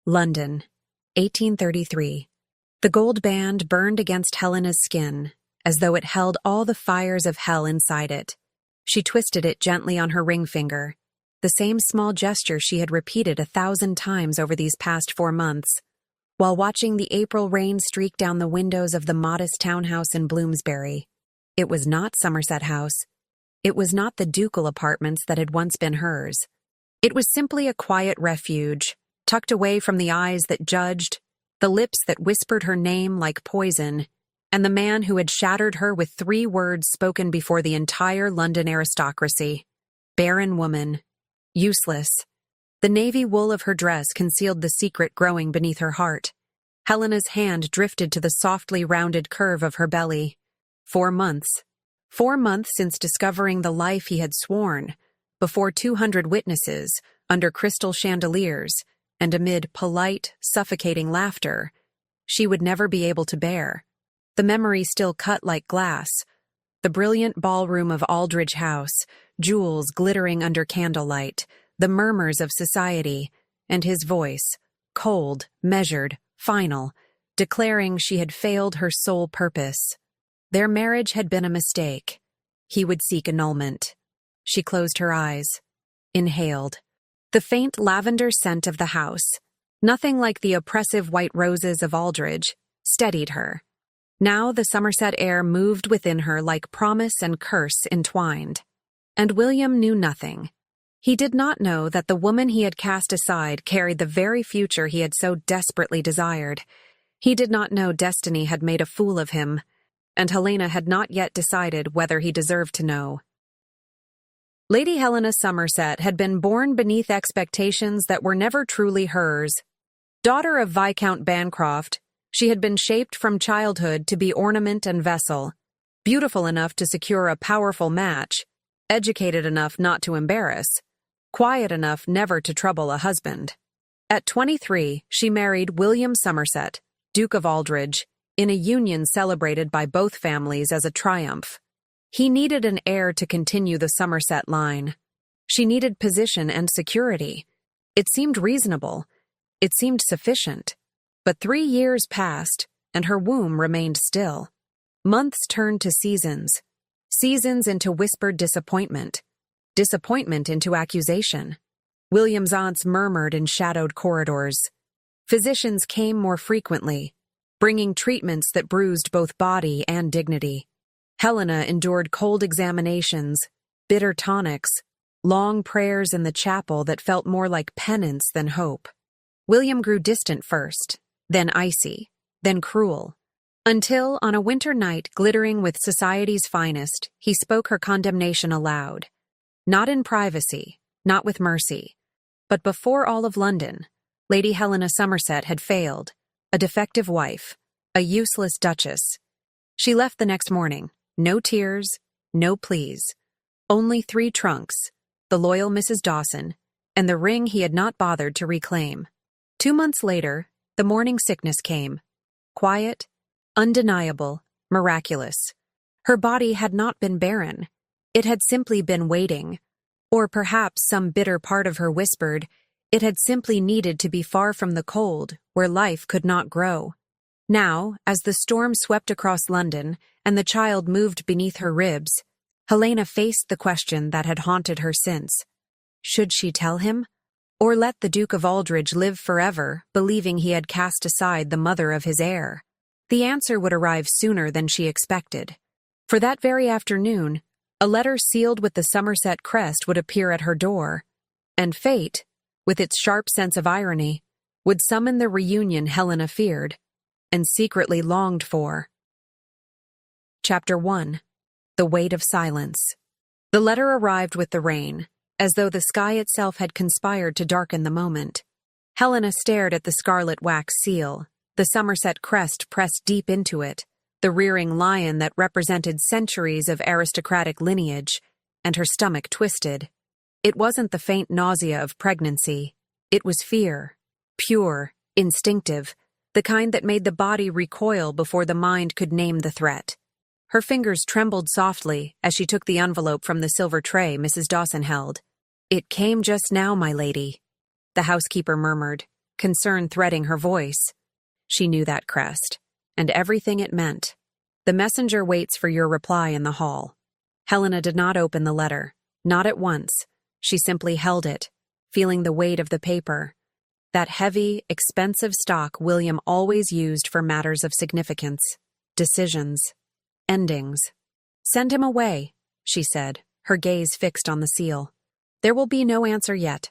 London, 1833. The gold band burned against Helena's skin, as though it held all the fires of hell inside it. She twisted it gently on her ring finger, the same small gesture she had repeated 1,000 times over these past 4 months, while watching the April rain streak down the windows of the modest townhouse in Bloomsbury. It was not Somerset House. It was not the ducal apartments that had once been hers. It was simply a quiet refuge, tucked away from the eyes that judged, the lips that whispered her name like poison, and the man who had shattered her with 3 words spoken before the entire London aristocracy. Barren woman. Useless. The navy wool of her dress concealed the secret growing beneath her heart. Helena's hand drifted to the softly rounded curve of her belly. 4 months. 4 months since discovering the life he had sworn, before 200 witnesses, under crystal chandeliers, and amid polite, suffocating laughter, she would never be able to bear. The memory still cut like glass. The brilliant ballroom of Aldridge House, jewels glittering under candlelight, the murmurs of society, and his voice, cold, measured, final, declaring she had failed her sole purpose. Their marriage had been a mistake. He would seek annulment. She closed her eyes, inhaled. The faint lavender scent of the house, nothing like the oppressive white roses of Aldridge, steadied her. Now the Somerset air moved within her like promise and curse entwined. And William knew nothing. He did not know that the woman he had cast aside carried the very future he had so desperately desired. He did not know destiny had made a fool of him, and Helena had not yet decided whether he deserved to know. Lady Helena Somerset had been born beneath expectations that were never truly hers. Daughter of Viscount Bancroft, she had been shaped from childhood to be ornament and vessel, beautiful enough to secure a powerful match, educated enough not to embarrass, quiet enough never to trouble a husband. At 23, she married William Somerset, Duke of Aldridge, in a union celebrated by both families as a triumph. He needed an heir to continue the Somerset line. She needed position and security. It seemed reasonable. It seemed sufficient. But 3 years passed, and her womb remained still. Months turned to seasons. Seasons into whispered disappointment. Disappointment into accusation. William's aunts murmured in shadowed corridors. Physicians came more frequently, bringing treatments that bruised both body and dignity. Helena endured cold examinations, bitter tonics, long prayers in the chapel that felt more like penance than hope. William grew distant first, then icy, then cruel, until, on a winter night glittering with society's finest, he spoke her condemnation aloud. Not in privacy, not with mercy, but before all of London, Lady Helena Somerset had failed, a defective wife, a useless duchess. She left the next morning. No tears, no pleas. Only 3 trunks, the loyal Mrs. Dawson, and the ring he had not bothered to reclaim. 2 months later, the morning sickness came. Quiet, undeniable, miraculous. Her body had not been barren. It had simply been waiting. Or perhaps some bitter part of her whispered, it had simply needed to be far from the cold, where life could not grow. Now, as the storm swept across London and the child moved beneath her ribs, Helena faced the question that had haunted her since. Should she tell him? Or let the Duke of Aldridge live forever, believing he had cast aside the mother of his heir? The answer would arrive sooner than she expected. For that very afternoon, a letter sealed with the Somerset crest would appear at her door, and fate, with its sharp sense of irony, would summon the reunion Helena feared and secretly longed for. Chapter 1. The Weight of Silence. The letter arrived with the rain, as though the sky itself had conspired to darken the moment. Helena stared at the scarlet wax seal, the Somerset crest pressed deep into it, the rearing lion that represented centuries of aristocratic lineage, and her stomach twisted. It wasn't the faint nausea of pregnancy. It was fear, pure, instinctive, the kind that made the body recoil before the mind could name the threat. Her fingers trembled softly as she took the envelope from the silver tray Mrs. Dawson held. "It came just now, my lady," the housekeeper murmured, concern threading her voice. She knew that crest, and everything it meant. The messenger waits for your reply in the hall. Helena did not open the letter, not at once. She simply held it, feeling the weight of the paper. That heavy, expensive stock William always used for matters of significance, decisions, endings. "Send him away," she said, her gaze fixed on the seal. "There will be no answer yet."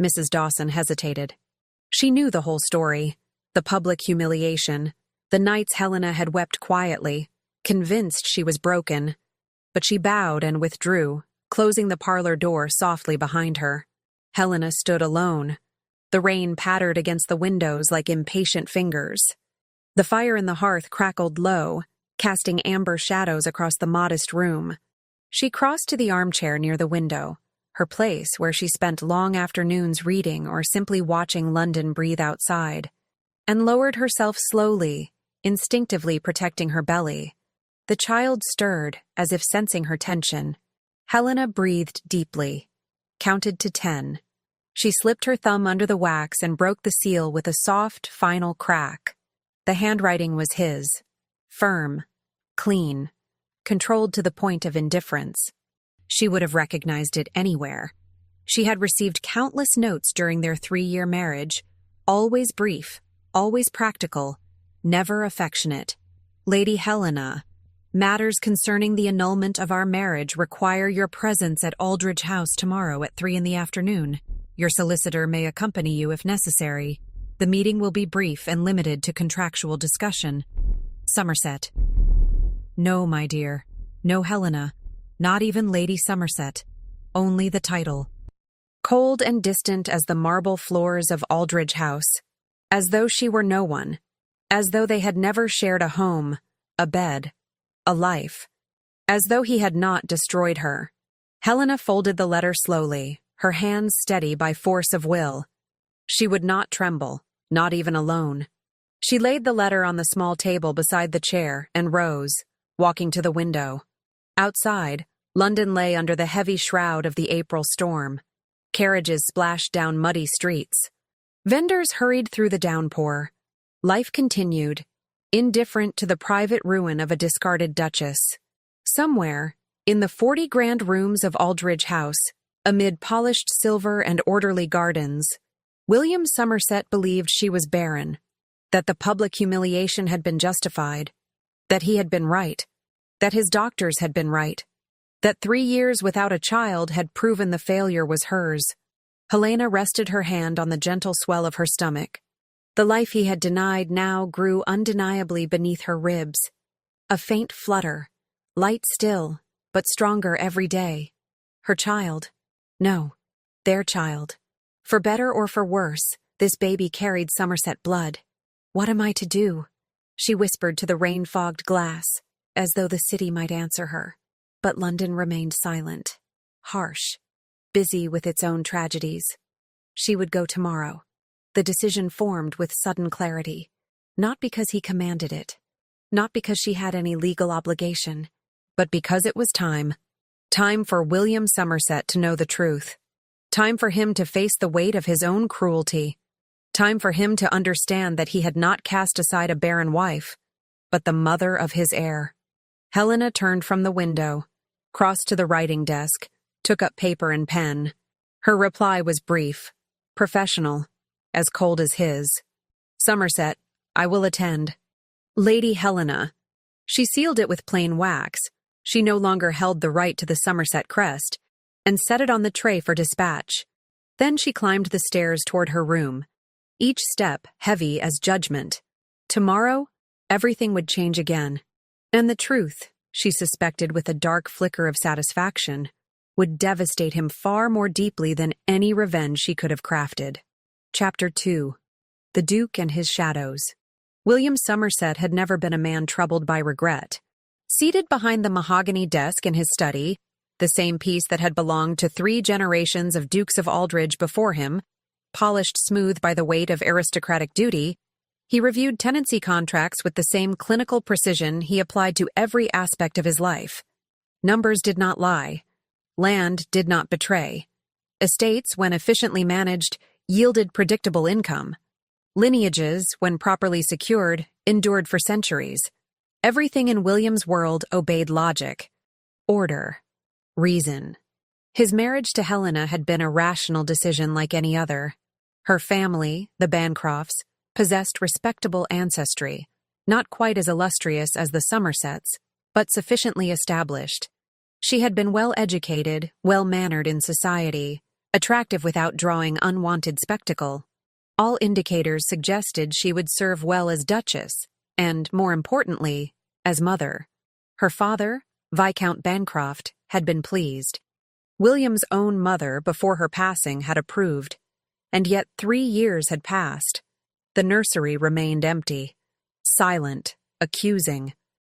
Mrs. Dawson hesitated. She knew the whole story, the public humiliation, the nights Helena had wept quietly, convinced she was broken. But she bowed and withdrew, closing the parlor door softly behind her. Helena stood alone. The rain pattered against the windows like impatient fingers. The fire in the hearth crackled low, casting amber shadows across the modest room. She crossed to the armchair near the window, her place where she spent long afternoons reading or simply watching London breathe outside, and lowered herself slowly, instinctively protecting her belly. The child stirred, as if sensing her tension. Helena breathed deeply, counted to 10. She slipped her thumb under the wax and broke the seal with a soft, final crack. The handwriting was his. Firm, clean, controlled to the point of indifference. She would have recognized it anywhere. She had received countless notes during their 3-year marriage, always brief, always practical, never affectionate. "Lady Helena, matters concerning the annulment of our marriage require your presence at Aldridge House tomorrow at 3 in the afternoon. Your solicitor may accompany you if necessary. The meeting will be brief and limited to contractual discussion. Somerset." No, my dear. No Helena. Not even Lady Somerset. Only the title. Cold and distant as the marble floors of Aldridge House. As though she were no one. As though they had never shared a home, a bed, a life. As though he had not destroyed her. Helena folded the letter slowly, her hands steady by force of will. She would not tremble, not even alone. She laid the letter on the small table beside the chair and rose, walking to the window. Outside, London lay under the heavy shroud of the April storm. Carriages splashed down muddy streets. Vendors hurried through the downpour. Life continued, indifferent to the private ruin of a discarded duchess. Somewhere, in the 40 grand rooms of Aldridge House, amid polished silver and orderly gardens, William Somerset believed she was barren, that the public humiliation had been justified, that he had been right, that his doctors had been right, that 3 years without a child had proven the failure was hers. Helena rested her hand on the gentle swell of her stomach. The life he had denied now grew undeniably beneath her ribs. A faint flutter, light still, but stronger every day. Her child. No, their child. For better or for worse, this baby carried Somerset blood. "What am I to do?" she whispered to the rain-fogged glass, as though the city might answer her. But London remained silent, harsh, busy with its own tragedies. She would go tomorrow. The decision formed with sudden clarity, not because he commanded it, not because she had any legal obligation, but because it was time. Time for William Somerset to know the truth. Time for him to face the weight of his own cruelty. Time for him to understand that he had not cast aside a barren wife, but the mother of his heir. Helena turned from the window, crossed to the writing desk, took up paper and pen. Her reply was brief, professional, as cold as his. "Somerset, I will attend. Lady Helena." She sealed it with plain wax. She no longer held the right to the Somerset crest, and set it on the tray for dispatch. Then she climbed the stairs toward her room, each step heavy as judgment. Tomorrow, everything would change again. And the truth, she suspected with a dark flicker of satisfaction, would devastate him far more deeply than any revenge she could have crafted. Chapter 2. The Duke and His Shadows. William Somerset had never been a man troubled by regret. Seated behind the mahogany desk in his study, the same piece that had belonged to 3 generations of Dukes of Aldridge before him, polished smooth by the weight of aristocratic duty, he reviewed tenancy contracts with the same clinical precision he applied to every aspect of his life. Numbers did not lie. Land did not betray. Estates, when efficiently managed, yielded predictable income. Lineages, when properly secured, endured for centuries. Everything in William's world obeyed logic, order, reason. His marriage to Helena had been a rational decision like any other. Her family, the Bancrofts, possessed respectable ancestry, not quite as illustrious as the Somersets, but sufficiently established. She had been well-educated, well-mannered in society, attractive without drawing unwanted spectacle. All indicators suggested she would serve well as Duchess, and, more importantly, as mother. Her father, Viscount Bancroft, had been pleased. William's own mother, before her passing, had approved. And yet 3 years had passed. The nursery remained empty, silent, accusing.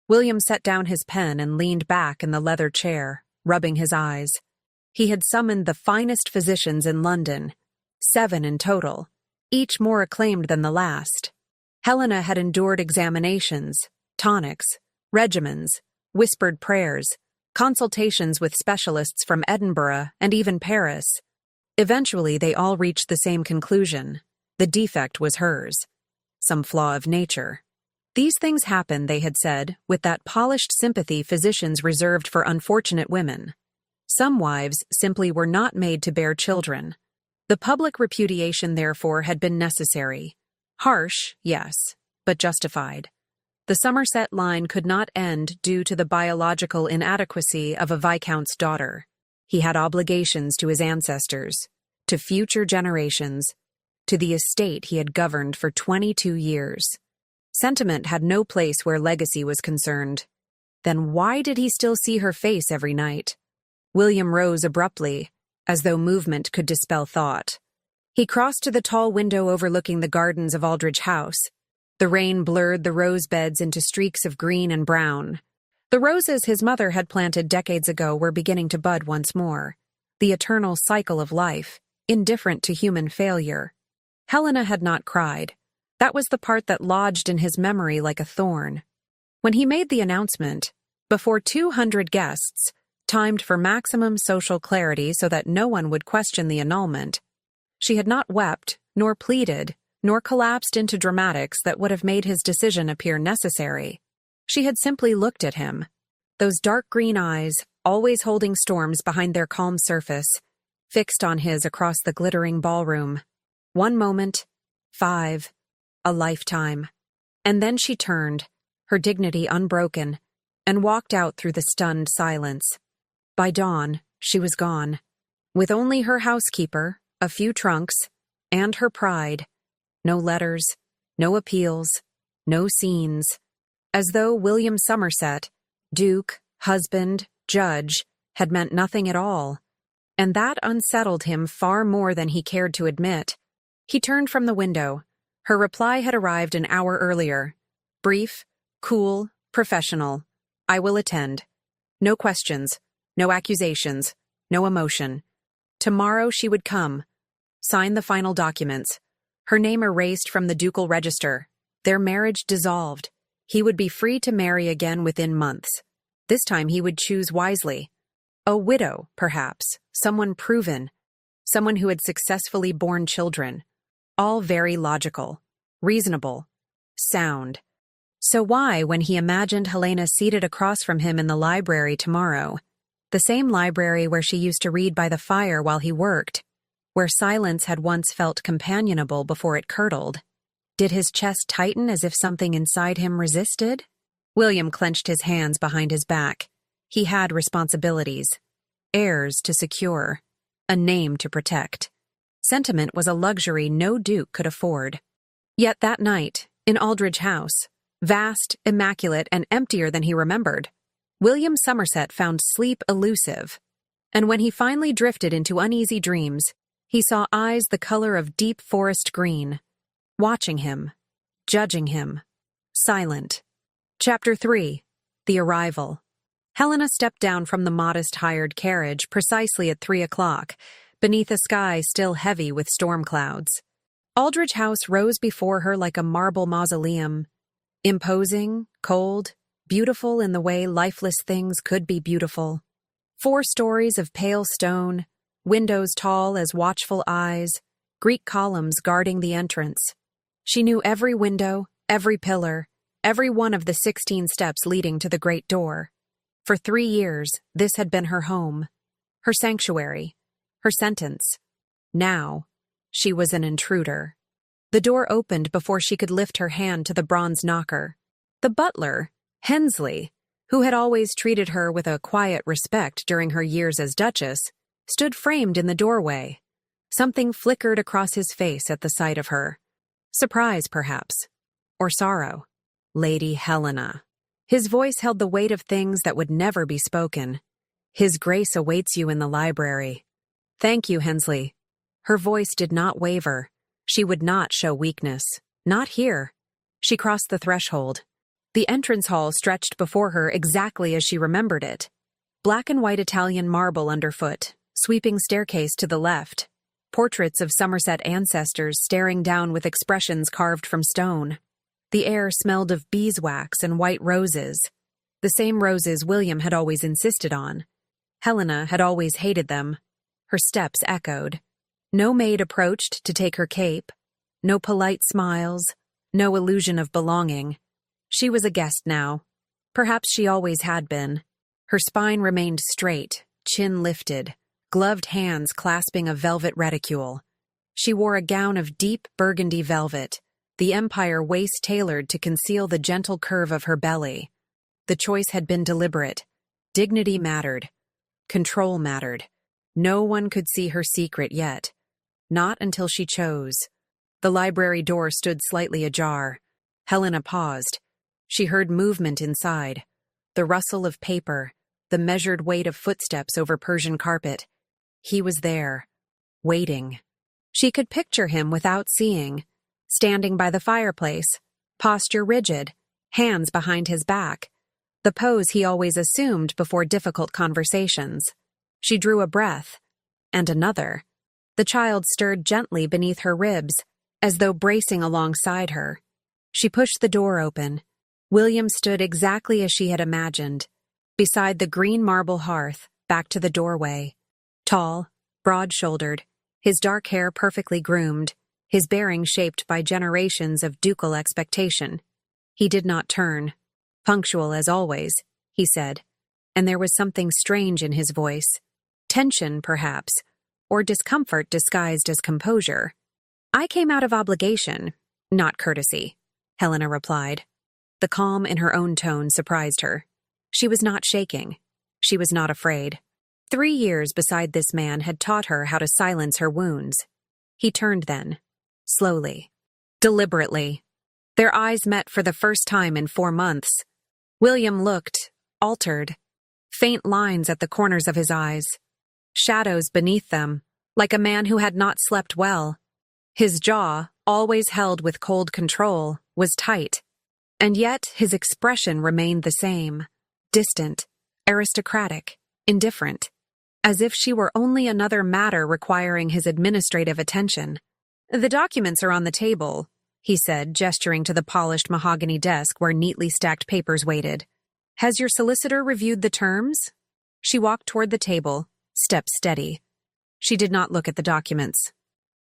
William set down his pen and leaned back in the leather chair, rubbing his eyes. He had summoned the finest physicians in London, 7 in total, each more acclaimed than the last. Helena had endured examinations, tonics, regimens, whispered prayers, consultations with specialists from Edinburgh and even Paris. Eventually, they all reached the same conclusion. The defect was hers. Some flaw of nature. These things happen, they had said, with that polished sympathy physicians reserved for unfortunate women. Some wives simply were not made to bear children. The public repudiation, therefore, had been necessary. Harsh, yes, but justified. The Somerset line could not end due to the biological inadequacy of a viscount's daughter. He had obligations to his ancestors, to future generations, to the estate he had governed for 22 years. Sentiment had no place where legacy was concerned. Then why did he still see her face every night? William rose abruptly, as though movement could dispel thought. He crossed to the tall window overlooking the gardens of Aldridge House. The rain blurred the rose beds into streaks of green and brown. The roses his mother had planted decades ago were beginning to bud once more. The eternal cycle of life, indifferent to human failure. Helena had not cried. That was the part that lodged in his memory like a thorn. When he made the announcement, before 200 guests, timed for maximum social clarity so that no one would question the annulment, she had not wept, nor pleaded, nor collapsed into dramatics that would have made his decision appear necessary. She had simply looked at him. Those dark green eyes, always holding storms behind their calm surface, fixed on his across the glittering ballroom. 1 moment, 5, a lifetime. And then she turned, her dignity unbroken, and walked out through the stunned silence. By dawn, she was gone, with only her housekeeper, a few trunks, and her pride. No letters, no appeals, no scenes. As though William Somerset, Duke, husband, judge, had meant nothing at all. And that unsettled him far more than he cared to admit. He turned from the window. Her reply had arrived an hour earlier. Brief, cool, professional. I will attend. No questions, no accusations, no emotion. Tomorrow she would come. Sign the final documents. Her name erased from the ducal register. Their marriage dissolved. He would be free to marry again within months. This time he would choose wisely. A widow, perhaps, someone proven, someone who had successfully borne children. All very logical, reasonable, sound. So why, when he imagined Helena seated across from him in the library tomorrow, the same library where she used to read by the fire while he worked, where silence had once felt companionable before it curdled, did his chest tighten as if something inside him resisted? William clenched his hands behind his back. He had responsibilities, heirs to secure, a name to protect. Sentiment was a luxury no duke could afford. Yet that night, in Aldridge House, vast, immaculate, and emptier than he remembered, William Somerset found sleep elusive. And when he finally drifted into uneasy dreams, he saw eyes the color of deep forest green, watching him, judging him, silent. Chapter 3. The Arrival. Helena stepped down from the modest hired carriage precisely at 3 o'clock, beneath a sky still heavy with storm clouds. Aldridge House rose before her like a marble mausoleum, imposing, cold, beautiful in the way lifeless things could be beautiful. 4 stories of pale stone, windows tall as watchful eyes, Greek columns guarding the entrance. She knew every window, every pillar, every one of the 16 steps leading to the great door. For 3 years, this had been her home, her sanctuary, her sentence. Now, she was an intruder. The door opened before she could lift her hand to the bronze knocker. The butler, Hensley, who had always treated her with a quiet respect during her years as Duchess, stood framed in the doorway. Something flickered across his face at the sight of her. Surprise, perhaps. Or sorrow. Lady Helena. His voice held the weight of things that would never be spoken. His grace awaits you in the library. Thank you, Hensley. Her voice did not waver. She would not show weakness. Not here. She crossed the threshold. The entrance hall stretched before her exactly as she remembered it. Black and white Italian marble underfoot, sweeping staircase to the left. Portraits of Somerset ancestors staring down with expressions carved from stone. The air smelled of beeswax and white roses. The same roses William had always insisted on. Helena had always hated them. Her steps echoed. No maid approached to take her cape. No polite smiles. No illusion of belonging. She was a guest now. Perhaps she always had been. Her spine remained straight, chin lifted, gloved hands clasping a velvet reticule. She wore a gown of deep burgundy velvet, the empire waist tailored to conceal the gentle curve of her belly. The choice had been deliberate. Dignity mattered. Control mattered. No one could see her secret yet. Not until she chose. The library door stood slightly ajar. Helena paused. She heard movement inside. The rustle of paper, the measured weight of footsteps over Persian carpet. He was there, waiting. She could picture him without seeing, standing by the fireplace, posture rigid, hands behind his back, the pose he always assumed before difficult conversations. She drew a breath, and another. The child stirred gently beneath her ribs, as though bracing alongside her. She pushed the door open. William stood exactly as she had imagined, beside the green marble hearth, back to the doorway. Tall, broad-shouldered, his dark hair perfectly groomed, his bearing shaped by generations of ducal expectation. He did not turn. Punctual as always, he said, and there was something strange in his voice. Tension, perhaps, or discomfort disguised as composure. I came out of obligation, not courtesy, Helena replied. The calm in her own tone surprised her. She was not shaking. She was not afraid. 3 years beside this man had taught her how to silence her wounds. He turned then, slowly, deliberately. Their eyes met for the first time in 4 months. William looked, altered, faint lines at the corners of his eyes, shadows beneath them, like a man who had not slept well. His jaw, always held with cold control, was tight, and yet his expression remained the same, distant, aristocratic, indifferent, as if she were only another matter requiring his administrative attention. The documents are on the table, he said, gesturing to the polished mahogany desk where neatly stacked papers waited. Has your solicitor reviewed the terms? She walked toward the table, step steady. She did not look at the documents.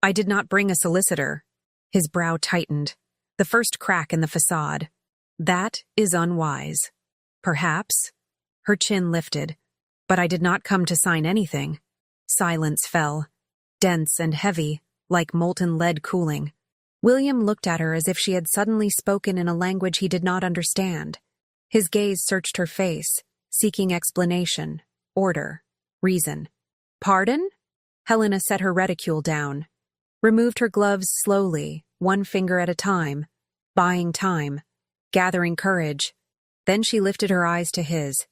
I did not bring a solicitor. His brow tightened, the first crack in the facade. That is unwise. Perhaps. Her chin lifted. But I did not come to sign anything. Silence fell, dense and heavy, like molten lead cooling. William looked at her as if she had suddenly spoken in a language he did not understand. His gaze searched her face, seeking explanation, order, reason. Pardon? Helena set her reticule down, removed her gloves slowly, one finger at a time, buying time, gathering courage. Then she lifted her eyes to his,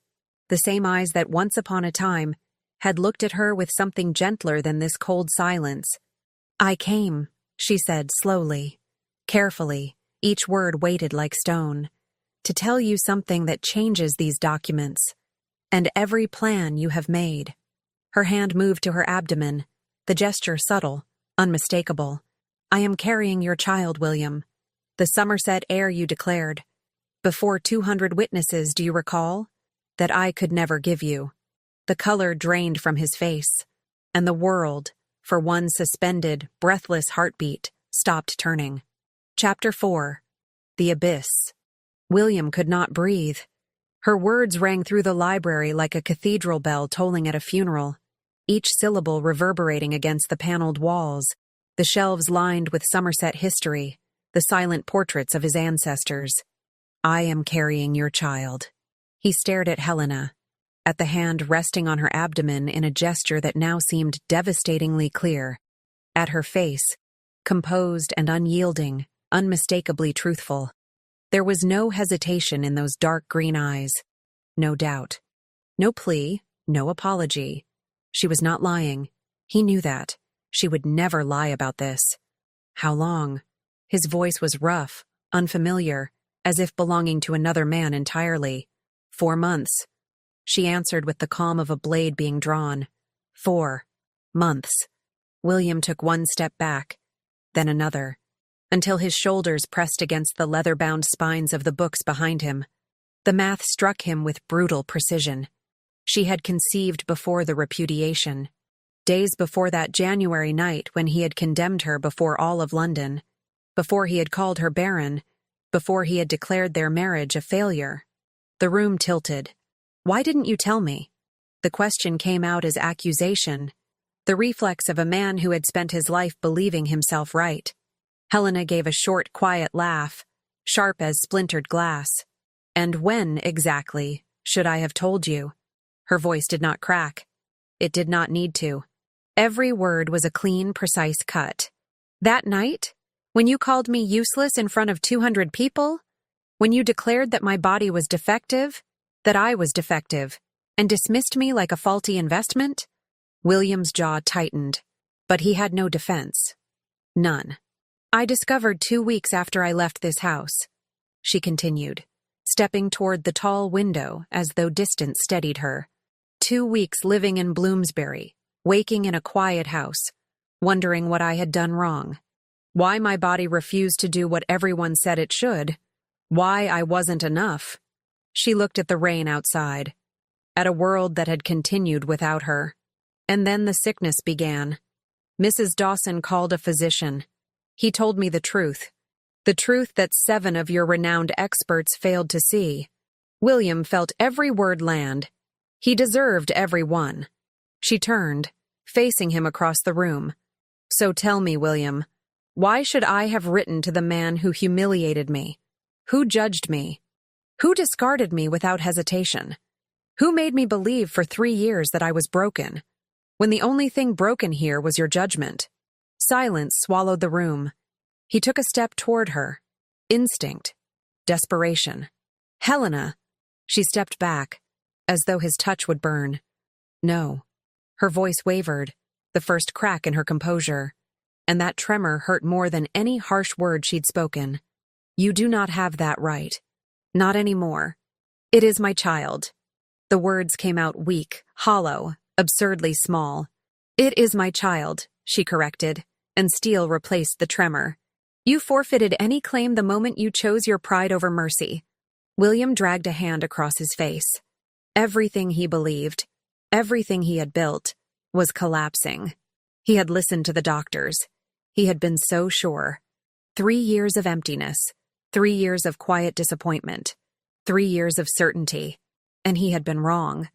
the same eyes that once upon a time had looked at her with something gentler than this cold silence. I came, she said slowly, carefully, each word weighted like stone, to tell you something that changes these documents, and every plan you have made. Her hand moved to her abdomen, the gesture subtle, unmistakable. I am carrying your child, William. The Somerset heir you declared. Before 200 witnesses, do you recall? That I could never give you. The color drained from his face, and the world, for one suspended, breathless heartbeat, stopped turning. Chapter 4. The Abyss. William could not breathe. Her words rang through the library like a cathedral bell tolling at a funeral, each syllable reverberating against the paneled walls, the shelves lined with Somerset history, the silent portraits of his ancestors. I am carrying your child. He stared at Helena, at the hand resting on her abdomen in a gesture that now seemed devastatingly clear, at her face, composed and unyielding, unmistakably truthful. There was no hesitation in those dark green eyes, no doubt. No plea, no apology. She was not lying. He knew that. She would never lie about this. How long? His voice was rough, unfamiliar, as if belonging to another man entirely. 4 months. She answered with the calm of a blade being drawn. 4 months. William took one step back, then another, until his shoulders pressed against the leather-bound spines of the books behind him. The math struck him with brutal precision. She had conceived before the repudiation, days before that January night when he had condemned her before all of London, before he had called her barren, before he had declared their marriage a failure. The room tilted. Why didn't you tell me? The question came out as accusation, the reflex of a man who had spent his life believing himself right. Helena gave a short, quiet laugh, sharp as splintered glass. And when, exactly, should I have told you? Her voice did not crack. It did not need to. Every word was a clean, precise cut. That night? When you called me useless in front of 200 people? When you declared that my body was defective? That I was defective? And dismissed me like a faulty investment? William's jaw tightened, but he had no defense. None. I discovered 2 weeks after I left this house, she continued, stepping toward the tall window as though distance steadied her. 2 weeks living in Bloomsbury, waking in a quiet house, wondering what I had done wrong, why my body refused to do what everyone said it should, why I wasn't enough. She looked at the rain outside, at a world that had continued without her. And then the sickness began. Mrs. Dawson called a physician. He told me the truth that 7 of your renowned experts failed to see. William felt every word land. He deserved every one. She turned, facing him across the room. So tell me, William, why should I have written to the man who humiliated me? Who judged me? Who discarded me without hesitation? Who made me believe for 3 years that I was broken, when the only thing broken here was your judgment? Silence swallowed the room. He took a step toward her. Instinct. Desperation. Helena! She stepped back, as though his touch would burn. No. Her voice wavered, the first crack in her composure, and that tremor hurt more than any harsh word she'd spoken. You do not have that right. Not anymore. It is my child. The words came out weak, hollow, absurdly small. It is my child, she corrected, and steel replaced the tremor. You forfeited any claim the moment you chose your pride over mercy. William dragged a hand across his face. Everything he believed, everything he had built, was collapsing. He had listened to the doctors. He had been so sure. 3 years of emptiness, 3 years of quiet disappointment, 3 years of certainty, and he had been wrong.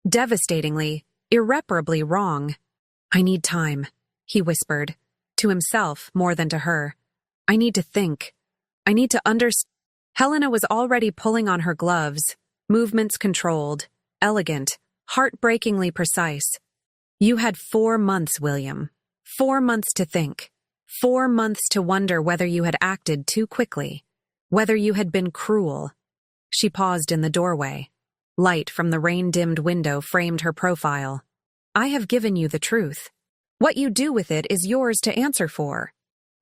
Devastatingly, irreparably wrong. I need time, he whispered, to himself more than to her. I need to think. I need to understand. Helena was already pulling on her gloves, movements controlled, elegant, heartbreakingly precise. You had 4 months, William. 4 months to think. 4 months to wonder whether you had acted too quickly, whether you had been cruel. She paused in the doorway. Light from the rain-dimmed window framed her profile. I have given you the truth. What you do with it is yours to answer for.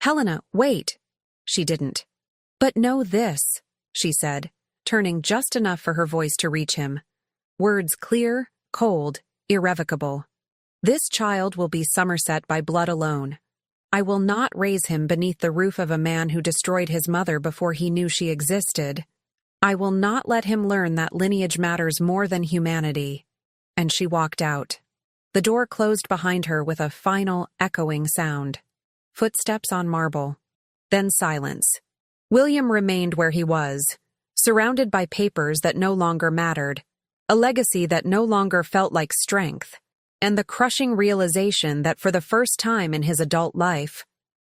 Helena, wait. She didn't. But know this, she said, turning just enough for her voice to reach him. Words clear, cold, irrevocable. This child will be Somerset by blood alone. I will not raise him beneath the roof of a man who destroyed his mother before he knew she existed. I will not let him learn that lineage matters more than humanity. And she walked out. The door closed behind her with a final, echoing sound. Footsteps on marble. Then silence. William remained where he was, surrounded by papers that no longer mattered, a legacy that no longer felt like strength, and the crushing realization that for the first time in his adult life,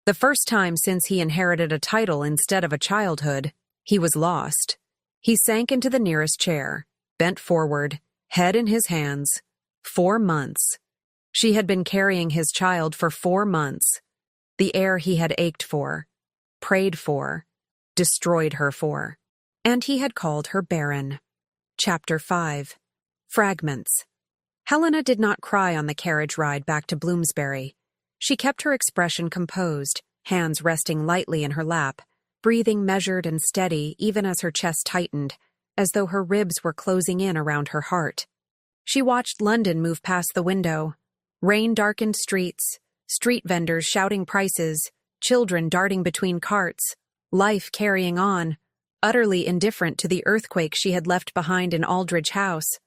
the first time since he inherited a title instead of a childhood, he was lost. He sank into the nearest chair, bent forward, head in his hands. 4 months. She had been carrying his child for 4 months. The heir he had ached for, prayed for, destroyed her for. And he had called her barren. Chapter 5. Fragments. Helena did not cry on the carriage ride back to Bloomsbury. She kept her expression composed, hands resting lightly in her lap, breathing measured and steady even as her chest tightened, as though her ribs were closing in around her heart. She watched London move past the window. Rain-darkened streets, street vendors shouting prices, children darting between carts, life carrying on, utterly indifferent to the earthquake she had left behind in Aldridge House.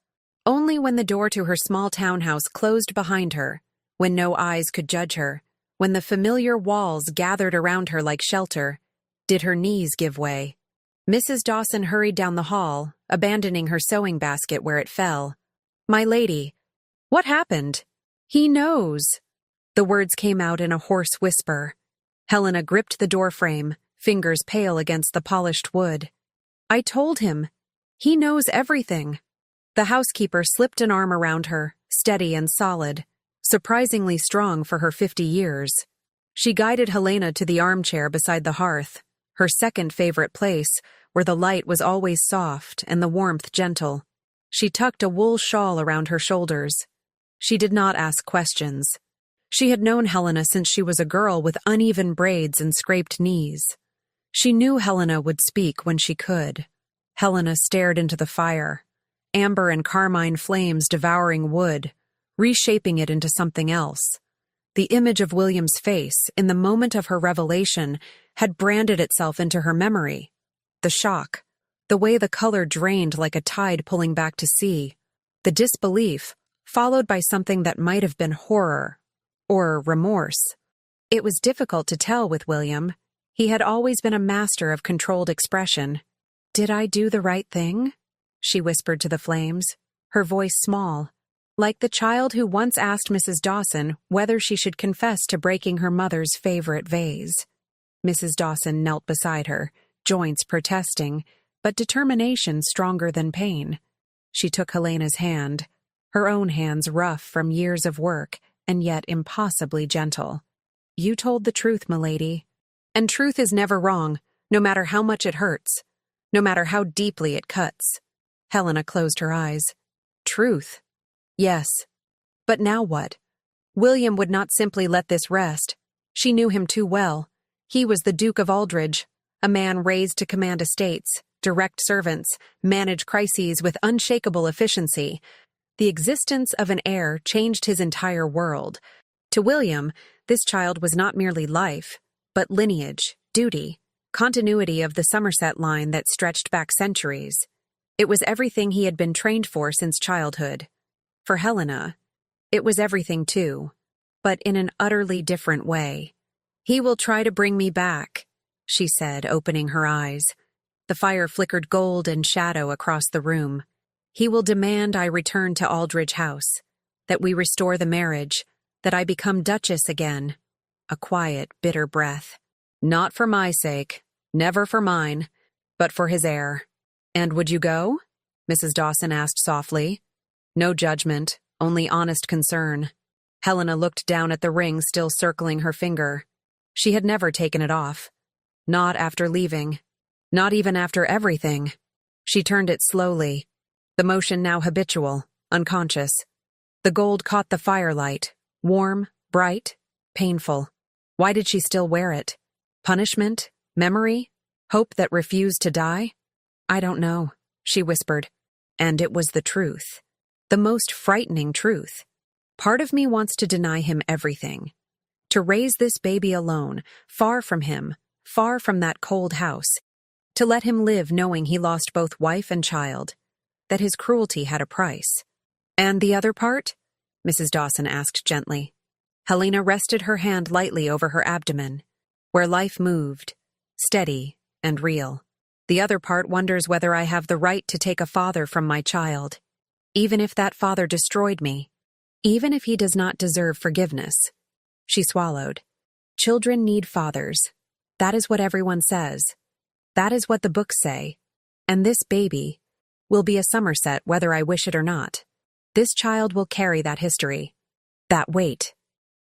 Only when the door to her small townhouse closed behind her, when no eyes could judge her, when the familiar walls gathered around her like shelter, did her knees give way. Mrs. Dawson hurried down the hall, abandoning her sewing basket where it fell. "My lady." "What happened?" "He knows." The words came out in a hoarse whisper. Helena gripped the doorframe, fingers pale against the polished wood. "I told him. He knows everything." The housekeeper slipped an arm around her, steady and solid, surprisingly strong for her 50 years. She guided Helena to the armchair beside the hearth, her second favorite place, where the light was always soft and the warmth gentle. She tucked a wool shawl around her shoulders. She did not ask questions. She had known Helena since she was a girl with uneven braids and scraped knees. She knew Helena would speak when she could. Helena stared into the fire, amber and carmine flames devouring wood, reshaping it into something else. The image of William's face, in the moment of her revelation, had branded itself into her memory. The shock, the way the color drained like a tide pulling back to sea, the disbelief, followed by something that might have been horror or remorse. It was difficult to tell with William. He had always been a master of controlled expression. "Did I do the right thing?" she whispered to the flames, her voice small, like the child who once asked Mrs. Dawson whether she should confess to breaking her mother's favorite vase. Mrs. Dawson knelt beside her, joints protesting, but determination stronger than pain. She took Helena's hand, her own hands rough from years of work and yet impossibly gentle. "You told the truth, milady. And truth is never wrong, no matter how much it hurts, no matter how deeply it cuts." Helena closed her eyes. Truth? Yes. But now what? William would not simply let this rest. She knew him too well. He was the Duke of Aldridge, a man raised to command estates, direct servants, manage crises with unshakable efficiency. The existence of an heir changed his entire world. To William, this child was not merely life, but lineage, duty, continuity of the Somerset line that stretched back centuries. It was everything he had been trained for since childhood. For Helena, it was everything too, but in an utterly different way. "He will try to bring me back," she said, opening her eyes. The fire flickered gold and shadow across the room. "He will demand I return to Aldridge House, that we restore the marriage, that I become Duchess again." A quiet, bitter breath. "Not for my sake, never for mine, but for his heir." "And would you go?" Mrs. Dawson asked softly. No judgment, only honest concern. Helena looked down at the ring still circling her finger. She had never taken it off. Not after leaving. Not even after everything. She turned it slowly, the motion now habitual, unconscious. The gold caught the firelight, warm, bright, painful. Why did she still wear it? Punishment? Memory? Hope that refused to die? "I don't know," she whispered. And it was the truth. The most frightening truth. Part of me wants to deny him everything. To raise this baby alone, far from him, far from that cold house. To let him live knowing he lost both wife and child. That his cruelty had a price. "And the other part?" Mrs. Dawson asked gently. Helena rested her hand lightly over her abdomen, where life moved, steady and real. The other part wonders whether I have the right to take a father from my child, even if that father destroyed me, even if he does not deserve forgiveness. She swallowed. Children need fathers. That is what everyone says. That is what the books say. And this baby will be a Somerset whether I wish it or not. This child will carry that history. That weight.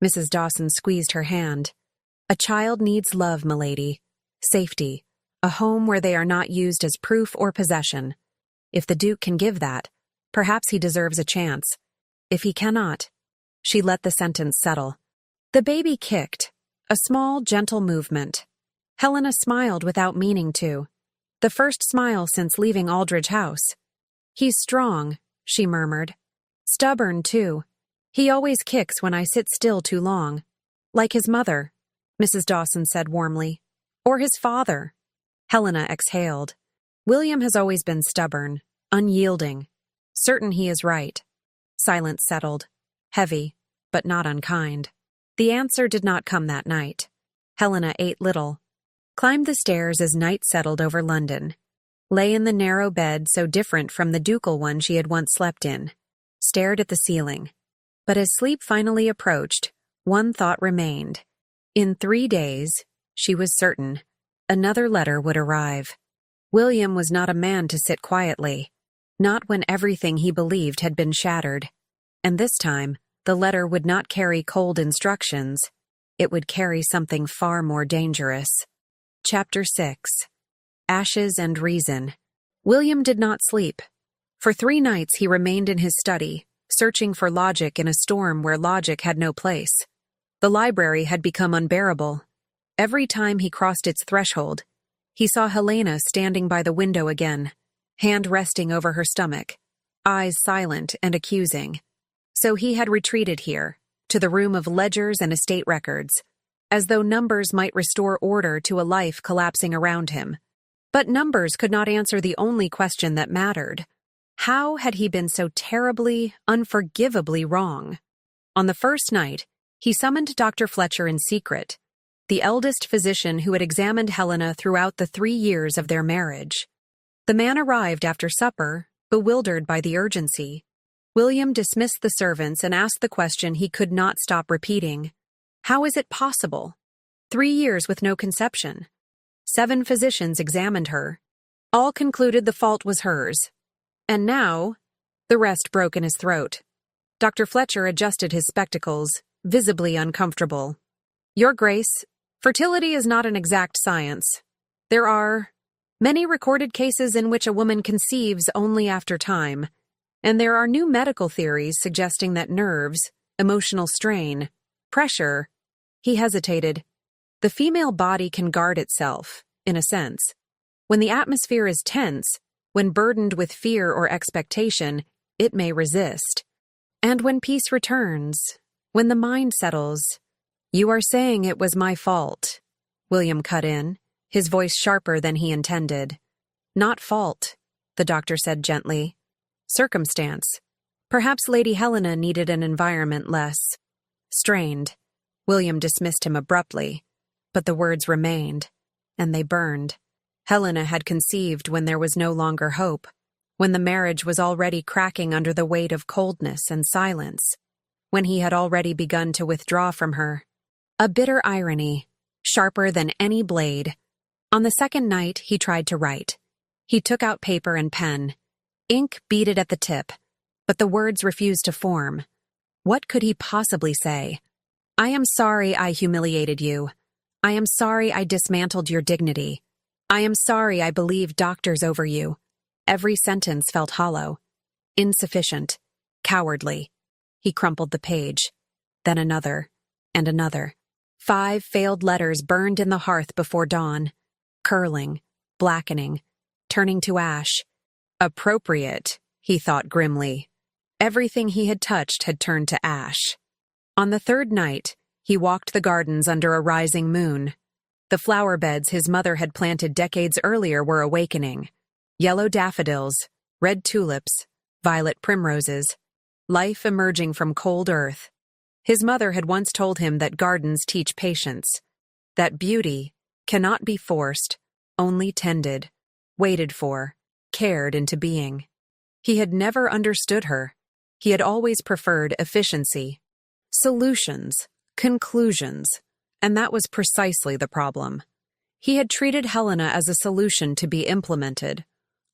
Mrs. Dawson squeezed her hand. A child needs love, milady. Safety. A home where they are not used as proof or possession. If the Duke can give that, perhaps he deserves a chance. If he cannot, she let the sentence settle. The baby kicked, a small, gentle movement. Helena smiled without meaning to. The first smile since leaving Aldridge House. He's strong, she murmured. Stubborn, too. He always kicks when I sit still too long. Like his mother, Mrs. Dawson said warmly. Or his father. Helena exhaled. William has always been stubborn, unyielding. Certain he is right. Silence settled. Heavy, but not unkind. The answer did not come that night. Helena ate little. Climbed the stairs as night settled over London. Lay in the narrow bed so different from the ducal one she had once slept in. Stared at the ceiling. But as sleep finally approached, one thought remained. In 3 days, she was certain, another letter would arrive. William was not a man to sit quietly, not when everything he believed had been shattered. And this time, the letter would not carry cold instructions. It would carry something far more dangerous. Chapter 6. Ashes and Reason. William did not sleep. For 3 nights he remained in his study, searching for logic in a storm where logic had no place. The library had become unbearable. Every time he crossed its threshold, he saw Helena standing by the window again, hand resting over her stomach, eyes silent and accusing. So he had retreated here, to the room of ledgers and estate records, as though numbers might restore order to a life collapsing around him. But numbers could not answer the only question that mattered. How had he been so terribly, unforgivably wrong? On the first night, he summoned Dr. Fletcher in secret, the eldest physician who had examined Helena throughout the 3 years of their marriage. The man arrived after supper, bewildered by the urgency. William dismissed the servants and asked the question he could not stop repeating. How is it possible? 3 years with no conception. 7 physicians examined her. All concluded the fault was hers. And now, the rest broke in his throat. Dr. Fletcher adjusted his spectacles, visibly uncomfortable. Your Grace, fertility is not an exact science. There are many recorded cases in which a woman conceives only after time, and there are new medical theories suggesting that nerves, emotional strain, pressure. He hesitated. The female body can guard itself, in a sense. When the atmosphere is tense, when burdened with fear or expectation, it may resist. And when peace returns, when the mind settles, you are saying it was my fault, William cut in, his voice sharper than he intended. Not fault, the doctor said gently. Circumstance. Perhaps Lady Helena needed an environment less strained. William dismissed him abruptly, but the words remained, and they burned. Helena had conceived when there was no longer hope, when the marriage was already cracking under the weight of coldness and silence, when he had already begun to withdraw from her. A bitter irony, sharper than any blade. On the second night, he tried to write. He took out paper and pen. Ink beaded at the tip, but the words refused to form. What could he possibly say? I am sorry I humiliated you. I am sorry I dismantled your dignity. I am sorry I believed doctors over you. Every sentence felt hollow. Insufficient. Cowardly. He crumpled the page. Then another. And another. 5 failed letters burned in the hearth before dawn. Curling. Blackening. Turning to ash. Appropriate, he thought grimly. Everything he had touched had turned to ash. On the 3rd night, he walked the gardens under a rising moon. The flower beds his mother had planted decades earlier were awakening. Yellow daffodils, red tulips, violet primroses. Life emerging from cold earth. His mother had once told him that gardens teach patience. That beauty, cannot be forced, only tended, waited for, cared into being. He had never understood her. He had always preferred efficiency, solutions, conclusions, and that was precisely the problem. He had treated Helena as a solution to be implemented,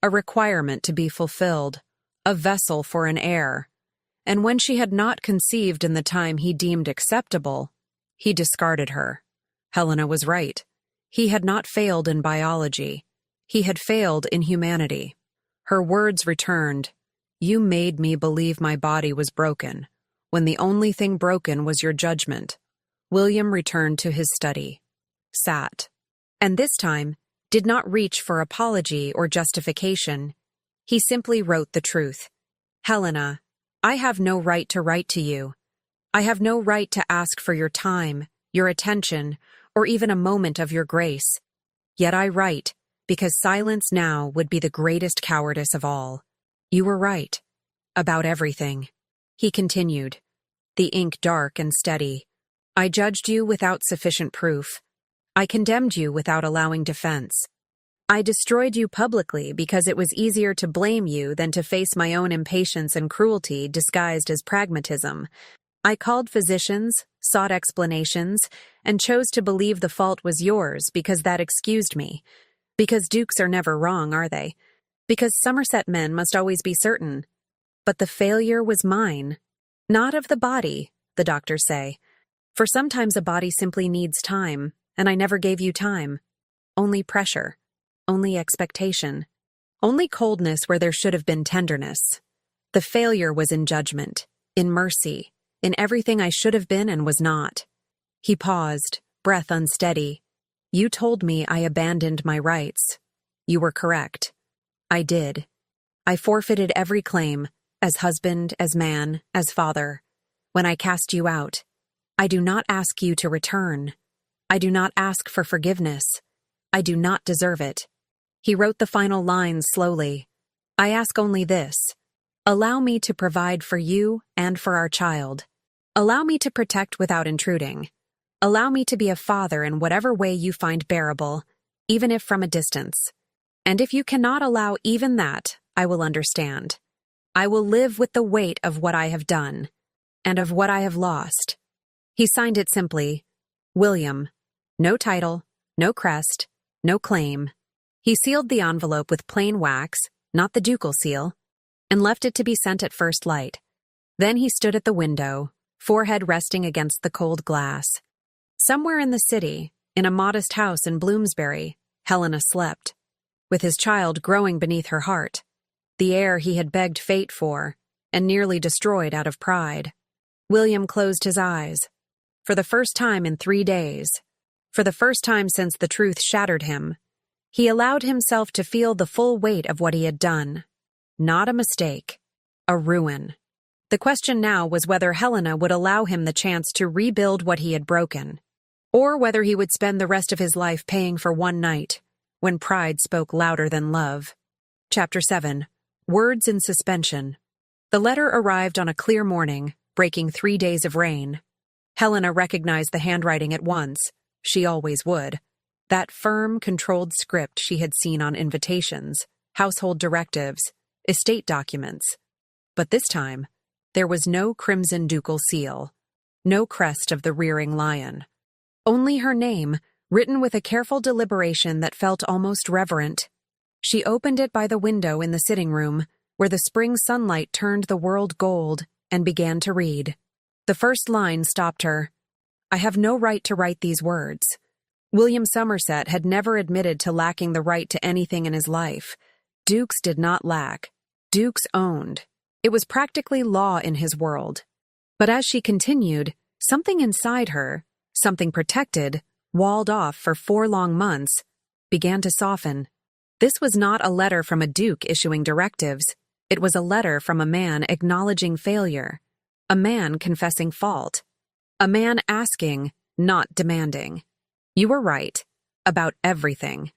a requirement to be fulfilled, a vessel for an heir. And when she had not conceived in the time he deemed acceptable, he discarded her. Helena was right. He had not failed in biology. He had failed in humanity. Her words returned, "You made me believe my body was broken, when the only thing broken was your judgment." William returned to his study, sat, and this time did not reach for apology or justification. He simply wrote the truth. "Helena, I have no right to write to you. I have no right to ask for your time, your attention, or even a moment of your grace. Yet I write, because silence now would be the greatest cowardice of all. You were right. About everything." He continued, the ink dark and steady. "I judged you without sufficient proof. I condemned you without allowing defense. I destroyed you publicly because it was easier to blame you than to face my own impatience and cruelty disguised as pragmatism. I called physicians, sought explanations, and chose to believe the fault was yours because that excused me. Because dukes are never wrong, are they? Because Somerset men must always be certain. But the failure was mine. Not of the body, the doctors say. For sometimes a body simply needs time, and I never gave you time. Only pressure. Only expectation. Only coldness where there should have been tenderness. The failure was in judgment, in mercy, in everything I should have been and was not." He paused, breath unsteady. "You told me I abandoned my rights. You were correct. I did. I forfeited every claim, as husband, as man, as father. When I cast you out, I do not ask you to return. I do not ask for forgiveness. I do not deserve it." He wrote the final lines slowly. "I ask only this. Allow me to provide for you and for our child. Allow me to protect without intruding. Allow me to be a father in whatever way you find bearable, even if from a distance. And if you cannot allow even that, I will understand. I will live with the weight of what I have done, and of what I have lost." He signed it simply, William. No title, no crest, no claim. He sealed the envelope with plain wax, not the ducal seal, and left it to be sent at first light. Then he stood at the window, forehead resting against the cold glass. Somewhere in the city, in a modest house in Bloomsbury, Helena slept, with his child growing beneath her heart, the heir he had begged fate for, and nearly destroyed out of pride. William closed his eyes. For the first time in 3 days, for the first time since the truth shattered him, he allowed himself to feel the full weight of what he had done. Not a mistake, a ruin. The question now was whether Helena would allow him the chance to rebuild what he had broken, or whether he would spend the rest of his life paying for one night, when pride spoke louder than love. Chapter 7. Words in Suspension. The letter arrived on a clear morning, breaking 3 days of rain. Helena recognized the handwriting at once. She always would. That firm, controlled script she had seen on invitations, household directives, estate documents. But this time, there was no crimson ducal seal, no crest of the rearing lion. Only her name, written with a careful deliberation that felt almost reverent. She opened it by the window in the sitting room, where the spring sunlight turned the world gold, and began to read. The first line stopped her. "I have no right to write these words." William Somerset had never admitted to lacking the right to anything in his life. Dukes did not lack. Dukes owned. It was practically law in his world. But as she continued, something inside her, something protected, walled off for 4 long months, began to soften. This was not a letter from a duke issuing directives. It was a letter from a man acknowledging failure, a man confessing fault, a man asking, not demanding. "You were right. About everything."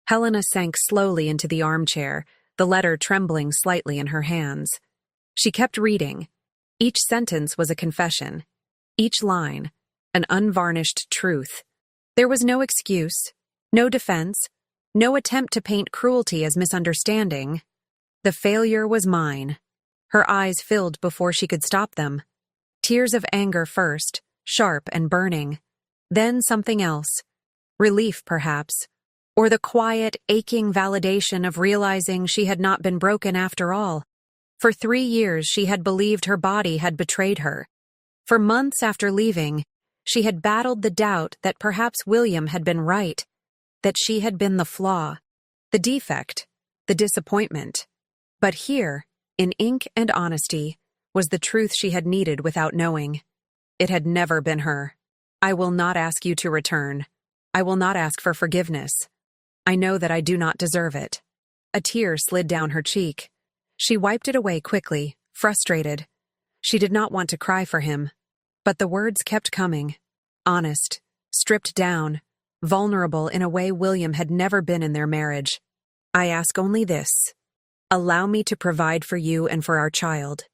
Helena sank slowly into the armchair, the letter trembling slightly in her hands. She kept reading. Each sentence was a confession. Each line, an unvarnished truth. There was no excuse, No defense, no attempt to paint cruelty as misunderstanding. The failure was mine. Her eyes filled before she could stop them. Tears of anger first, sharp and burning. Then something else. Relief, perhaps. Or the quiet, aching validation of realizing she had not been broken after all. For 3 years she had believed her body had betrayed her. For months after leaving, she had battled the doubt that perhaps William had been right, that she had been the flaw, the defect, the disappointment. But here, in ink and honesty, was the truth she had needed without knowing. It had never been her. I will not ask you to return. I will not ask for forgiveness. I know that I do not deserve it. A tear slid down her cheek. She wiped it away quickly, frustrated. She did not want to cry for him. But the words kept coming. Honest, stripped down, vulnerable in a way William had never been in their marriage. I ask only this. Allow me to provide for you and for our child.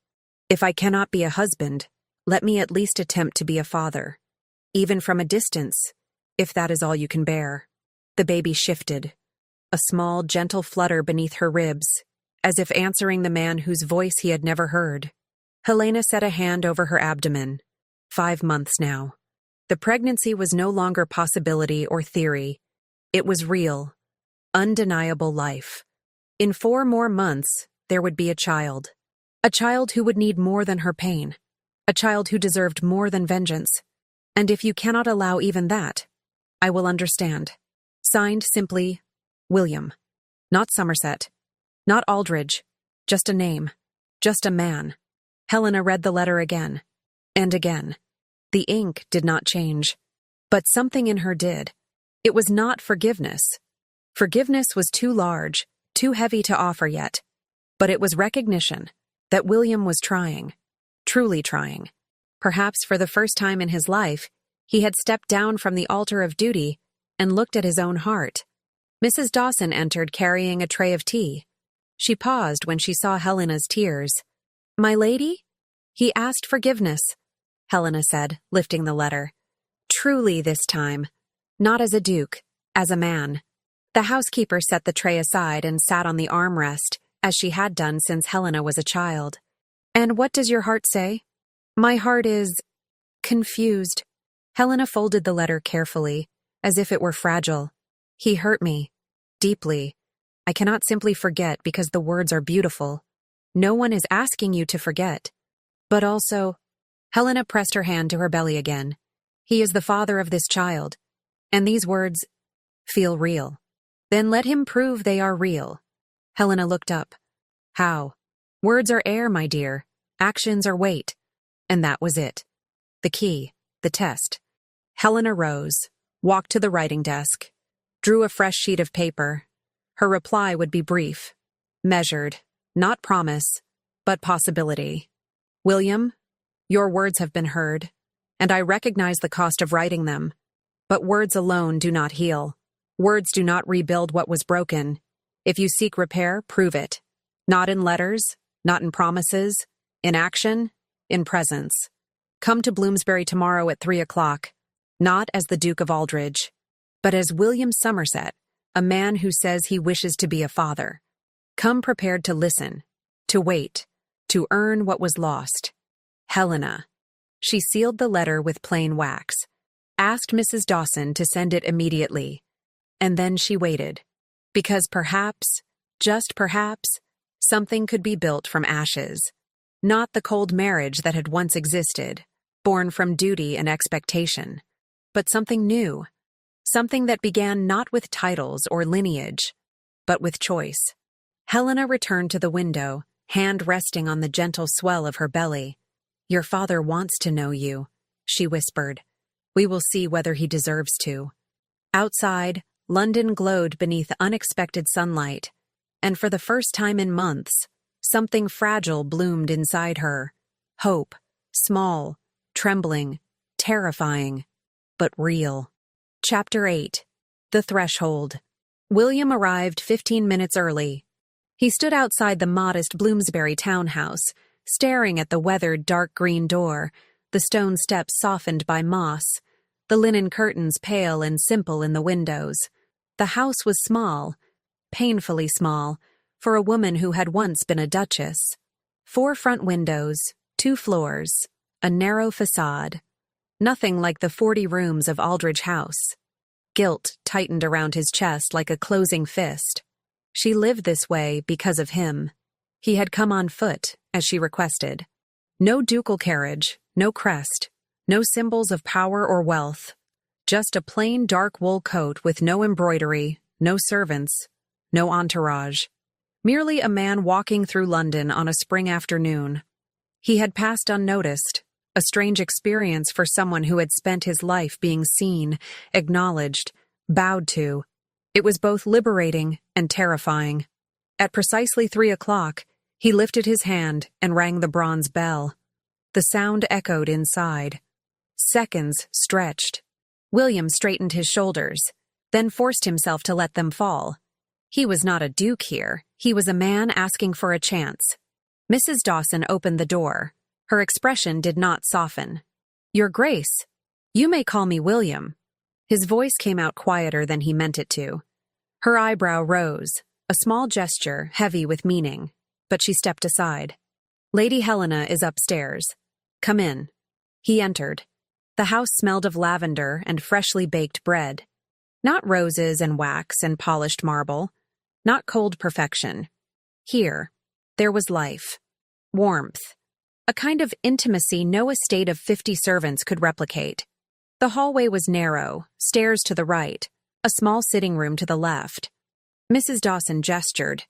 If I cannot be a husband, let me at least attempt to be a father. Even from a distance, if that is all you can bear. The baby shifted. A small, gentle flutter beneath her ribs, as if answering the man whose voice he had never heard. Helena set a hand over her abdomen. 5 months now. The pregnancy was no longer possibility or theory. It was real, undeniable life. In 4 more months, there would be a child. A child who would need more than her pain. A child who deserved more than vengeance. And if you cannot allow even that, I will understand. Signed simply, William. Not Somerset. Not Aldridge. Just a name. Just a man. Helena read the letter again. And again. The ink did not change. But something in her did. It was not forgiveness. Forgiveness was too large, too heavy to offer yet. But it was recognition that William was trying. Truly trying. Perhaps for the first time in his life, he had stepped down from the altar of duty and looked at his own heart. Mrs. Dawson entered carrying a tray of tea. She paused when she saw Helena's tears. "My lady?" "He asked forgiveness," Helena said, lifting the letter. "Truly this time. Not as a duke, as a man." The housekeeper set the tray aside and sat on the armrest, as she had done since Helena was a child. "And what does your heart say?" "My heart is confused." Helena folded the letter carefully, as if it were fragile. "He hurt me. Deeply. I cannot simply forget because the words are beautiful. No one is asking you to forget. But also," Helena pressed her hand to her belly again, "he is the father of this child. And these words feel real. Then let him prove they are real." Helena looked up. "How? Words are air, my dear. Actions are weight." And that was it. The key, the test. Helena rose, walked to the writing desk, drew a fresh sheet of paper. Her reply would be brief, measured, not promise, but possibility. "William, your words have been heard, and I recognize the cost of writing them. But words alone do not heal. Words do not rebuild what was broken. If you seek repair, prove it. Not in letters, not in promises, in action, in presence. Come to Bloomsbury tomorrow at 3 o'clock, not as the Duke of Aldridge, but as William Somerset, a man who says he wishes to be a father. Come prepared to listen, to wait, to earn what was lost. Helena." She sealed the letter with plain wax, asked Mrs. Dawson to send it immediately, and then she waited, because perhaps, just perhaps, something could be built from ashes. Not the cold marriage that had once existed, born from duty and expectation, but something new, something that began not with titles or lineage, but with choice. Helena returned to the window, hand resting on the gentle swell of her belly. "Your father wants to know you," she whispered. "We will see whether he deserves to." Outside, London glowed beneath unexpected sunlight, and for the first time in months, something fragile bloomed inside her. Hope, small, trembling, terrifying, but real. Chapter 8. The Threshold. William arrived 15 minutes early. He stood outside the modest Bloomsbury townhouse, staring at the weathered dark green door, the stone steps softened by moss, the linen curtains pale and simple in the windows. The house was small, painfully small, for a woman who had once been a duchess. 4 front windows, 2 floors, a narrow facade. Nothing like the 40 rooms of Aldridge House. Guilt tightened around his chest like a closing fist. She lived this way because of him. He had come on foot, as she requested. No ducal carriage, no crest, no symbols of power or wealth. Just a plain dark wool coat with no embroidery, no servants, no entourage. Merely a man walking through London on a spring afternoon. He had passed unnoticed, a strange experience for someone who had spent his life being seen, acknowledged, bowed to. It was both liberating and terrifying. At precisely 3 o'clock, he lifted his hand and rang the bronze bell. The sound echoed inside. Seconds stretched. William straightened his shoulders, then forced himself to let them fall. He was not a duke here. He was a man asking for a chance. Mrs. Dawson opened the door. Her expression did not soften. "Your Grace, you may call me William." His voice came out quieter than he meant it to. Her eyebrow rose, a small gesture heavy with meaning, but she stepped aside. "Lady Helena is upstairs. Come in." He entered. The house smelled of lavender and freshly baked bread. Not roses and wax and polished marble. Not cold perfection. Here, there was life. Warmth. A kind of intimacy no estate of 50 servants could replicate. The hallway was narrow, stairs to the right, a small sitting room to the left. Mrs. Dawson gestured.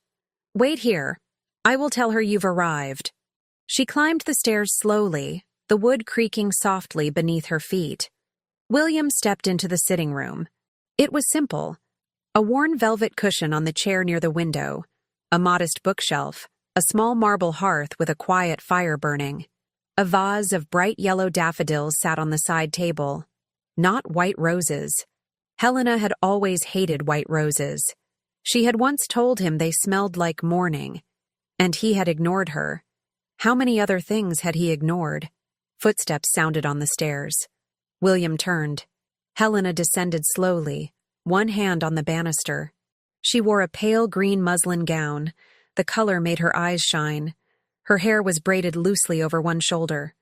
"Wait here. I will tell her you've arrived." She climbed the stairs slowly, the wood creaking softly beneath her feet. William stepped into the sitting room. It was simple. A worn velvet cushion on the chair near the window, a modest bookshelf, a small marble hearth with a quiet fire burning. A vase of bright yellow daffodils sat on the side table. Not white roses. Helena had always hated white roses. She had once told him they smelled like morning, and he had ignored her. How many other things had he ignored? Footsteps sounded on the stairs. William turned. Helena descended slowly, one hand on the banister. She wore a pale green muslin gown. The color made her eyes shine. Her hair was braided loosely over one shoulder.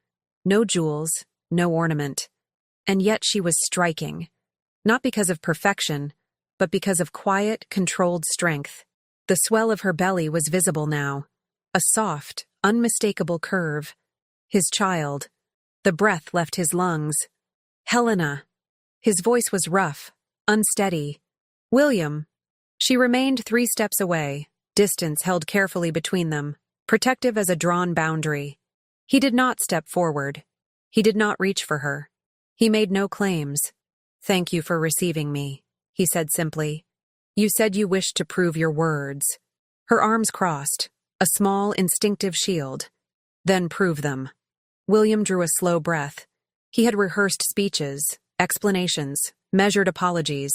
No jewels, no ornament. And yet she was striking. Not because of perfection, but because of quiet, controlled strength. The swell of her belly was visible now. A soft, unmistakable curve. His child. The breath left his lungs. "Helena." His voice was rough, unsteady. "William." She remained 3 steps away, distance held carefully between them, protective as a drawn boundary. He did not step forward. He did not reach for her. He made no claims. "Thank you for receiving me," he said simply. "You said you wished to prove your words." Her arms crossed, a small, instinctive shield. "Then prove them." William drew a slow breath. He had rehearsed speeches, explanations, measured apologies.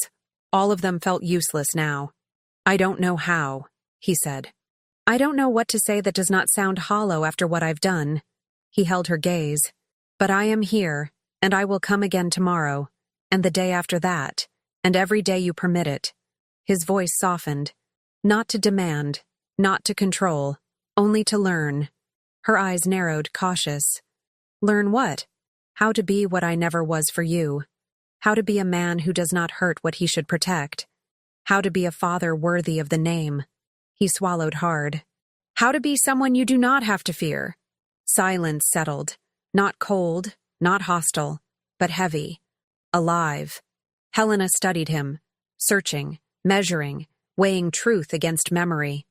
All of them felt useless now. "I don't know how," he said. "I don't know what to say that does not sound hollow after what I've done." He held her gaze. "But I am here, and I will come again tomorrow, and the day after that, and every day you permit it." His voice softened. Not to demand, not to control, only to learn. Her eyes narrowed, cautious. "Learn what?" "How to be what I never was for you. How to be a man who does not hurt what he should protect. How to be a father worthy of the name." He swallowed hard. "How to be someone you do not have to fear." Silence settled. Not cold, not hostile, but heavy. Alive. Helena studied him, searching, measuring, weighing truth against memory.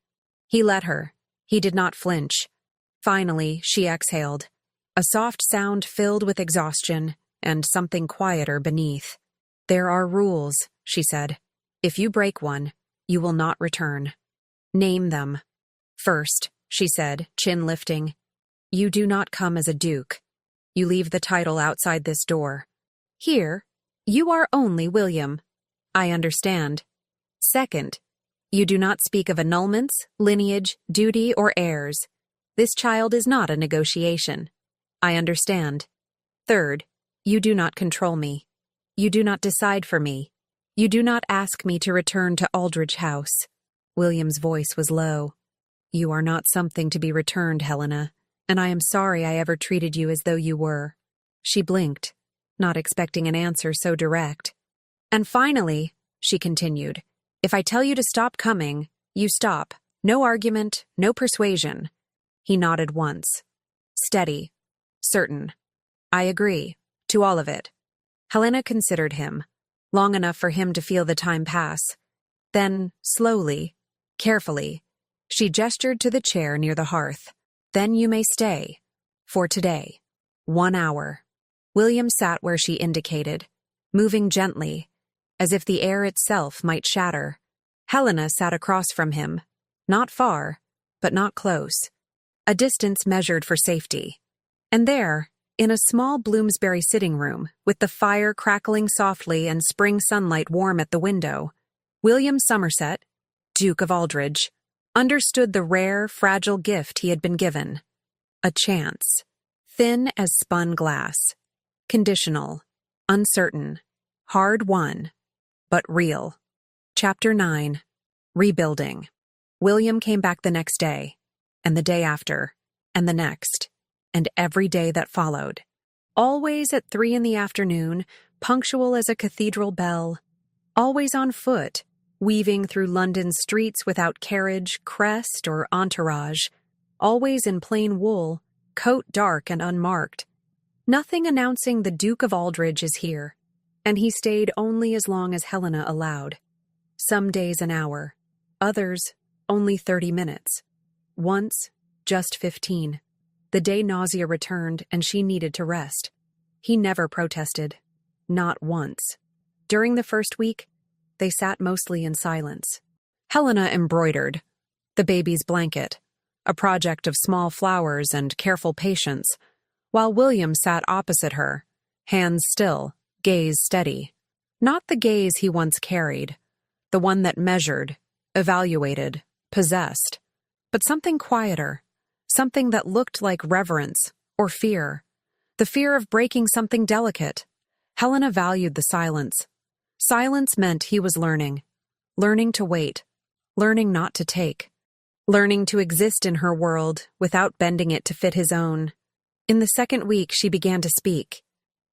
He let her. He did not flinch. Finally, she exhaled. A soft sound filled with exhaustion, and something quieter beneath. "There are rules," she said. "If you break one, you will not return." "Name them." "First," she said, chin lifting, "you do not come as a duke. You leave the title outside this door. Here, you are only William." "I understand." "Second, you do not speak of annulments, lineage, duty, or heirs. This child is not a negotiation." "I understand." "Third, you do not control me. You do not decide for me. You do not ask me to return to Aldridge House. William's voice was low. You are not something to be returned, Helena, and I am sorry I ever treated you as though you were. She blinked, not expecting an answer so direct. And finally, she continued, if I tell you to stop coming, you stop. No argument, no persuasion. He nodded once. Steady. Certain. I agree. To all of it. Helena considered him, long enough for him to feel the time pass. Then, slowly, carefully, she gestured to the chair near the hearth. Then you may stay. For today. 1 hour. William sat where she indicated, moving gently, as if the air itself might shatter. Helena sat across from him, not far, but not close. A distance measured for safety. And there, in a small Bloomsbury sitting room, with the fire crackling softly and spring sunlight warm at the window, William Somerset, Duke of Aldridge, understood the rare, fragile gift he had been given. A chance. Thin as spun glass. Conditional. Uncertain. Hard-won. But real. Chapter 9. Rebuilding. William came back the next day, and the day after, and the next, and every day that followed. Always at 3 p.m, punctual as a cathedral bell. Always on foot, weaving through London's streets without carriage, crest, or entourage. Always in plain wool, coat dark and unmarked. Nothing announcing the Duke of Aldridge is here, and he stayed only as long as Helena allowed. Some days an hour, others only 30 minutes. Once, just 15. The day nausea returned and she needed to rest. He never protested. Not once. During the first week, they sat mostly in silence. Helena embroidered. The baby's blanket, a project of small flowers and careful patience, while William sat opposite her, hands still, gaze steady. Not the gaze he once carried, the one that measured, evaluated, possessed, but something quieter, something that looked like reverence or fear, the fear of breaking something delicate. Helena valued the silence. Silence meant he was learning to wait, learning not to take, learning to exist in her world without bending it to fit his own. In the second week, she began to speak.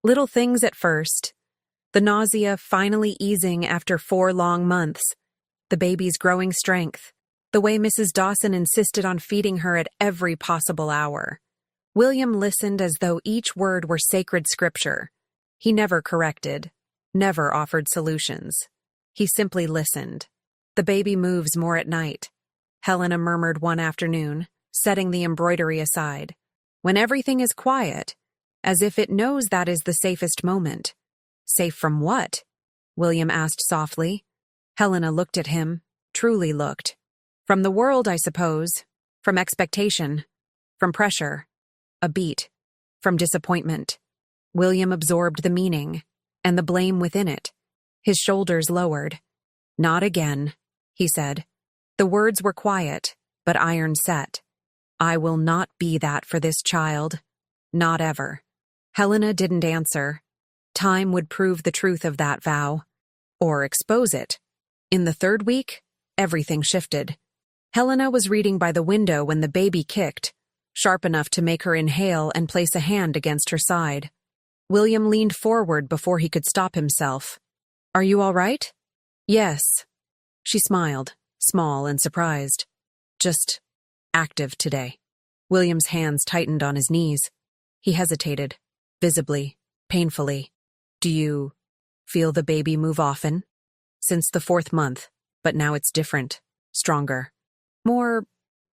Little things at first. The nausea finally easing after 4 long months. The baby's growing strength. The way Mrs. Dawson insisted on feeding her at every possible hour. William listened as though each word were sacred scripture. He never corrected, never offered solutions. He simply listened. The baby moves more at night, Helena murmured one afternoon, setting the embroidery aside. When everything is quiet, as if it knows that is the safest moment. Safe from what? William asked softly. Helena looked at him, truly looked. From the world, I suppose. From expectation. From pressure. A beat. From disappointment. William absorbed the meaning, and the blame within it. His shoulders lowered. Not again, he said. The words were quiet, but iron set. I will not be that for this child. Not ever. Helena didn't answer. Time would prove the truth of that vow. Or expose it. In the third week, everything shifted. Helena was reading by the window when the baby kicked, sharp enough to make her inhale and place a hand against her side. William leaned forward before he could stop himself. Are you all right? Yes. She smiled, small and surprised. Just active today. William's hands tightened on his knees. He hesitated, visibly, painfully. Do you feel the baby move often? Since the 4th month, but now it's different, stronger, more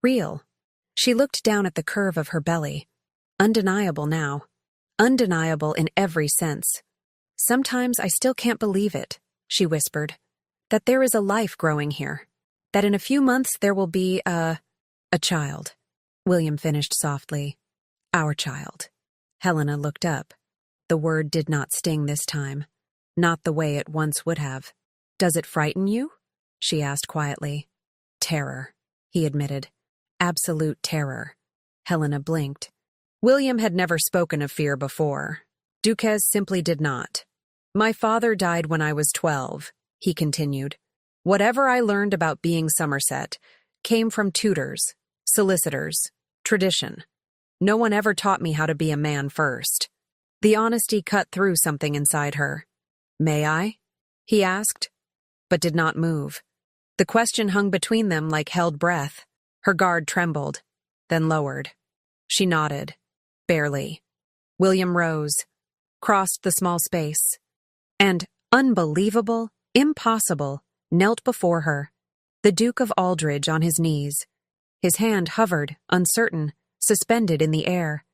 real. She looked down at the curve of her belly. Undeniable now. Undeniable in every sense. Sometimes I still can't believe it, she whispered, that there is a life growing here, that in a few months there will be a child. William finished softly. Our child. Helena looked up. The word did not sting this time, not the way it once would have. Does it frighten you? She asked quietly. Terror, he admitted. Absolute terror. Helena blinked. William had never spoken of fear before. Duquesne simply did not. My father died when I was 12, he continued. Whatever I learned about being Somerset came from tutors, solicitors, tradition. No one ever taught me how to be a man first. The honesty cut through something inside her. May I? He asked, but did not move. The question hung between them like held breath. Her guard trembled, then lowered. She nodded. Barely. William rose, crossed the small space, and, unbelievable, impossible, knelt before her, the Duke of Aldridge on his knees. His hand hovered, uncertain, suspended in the air.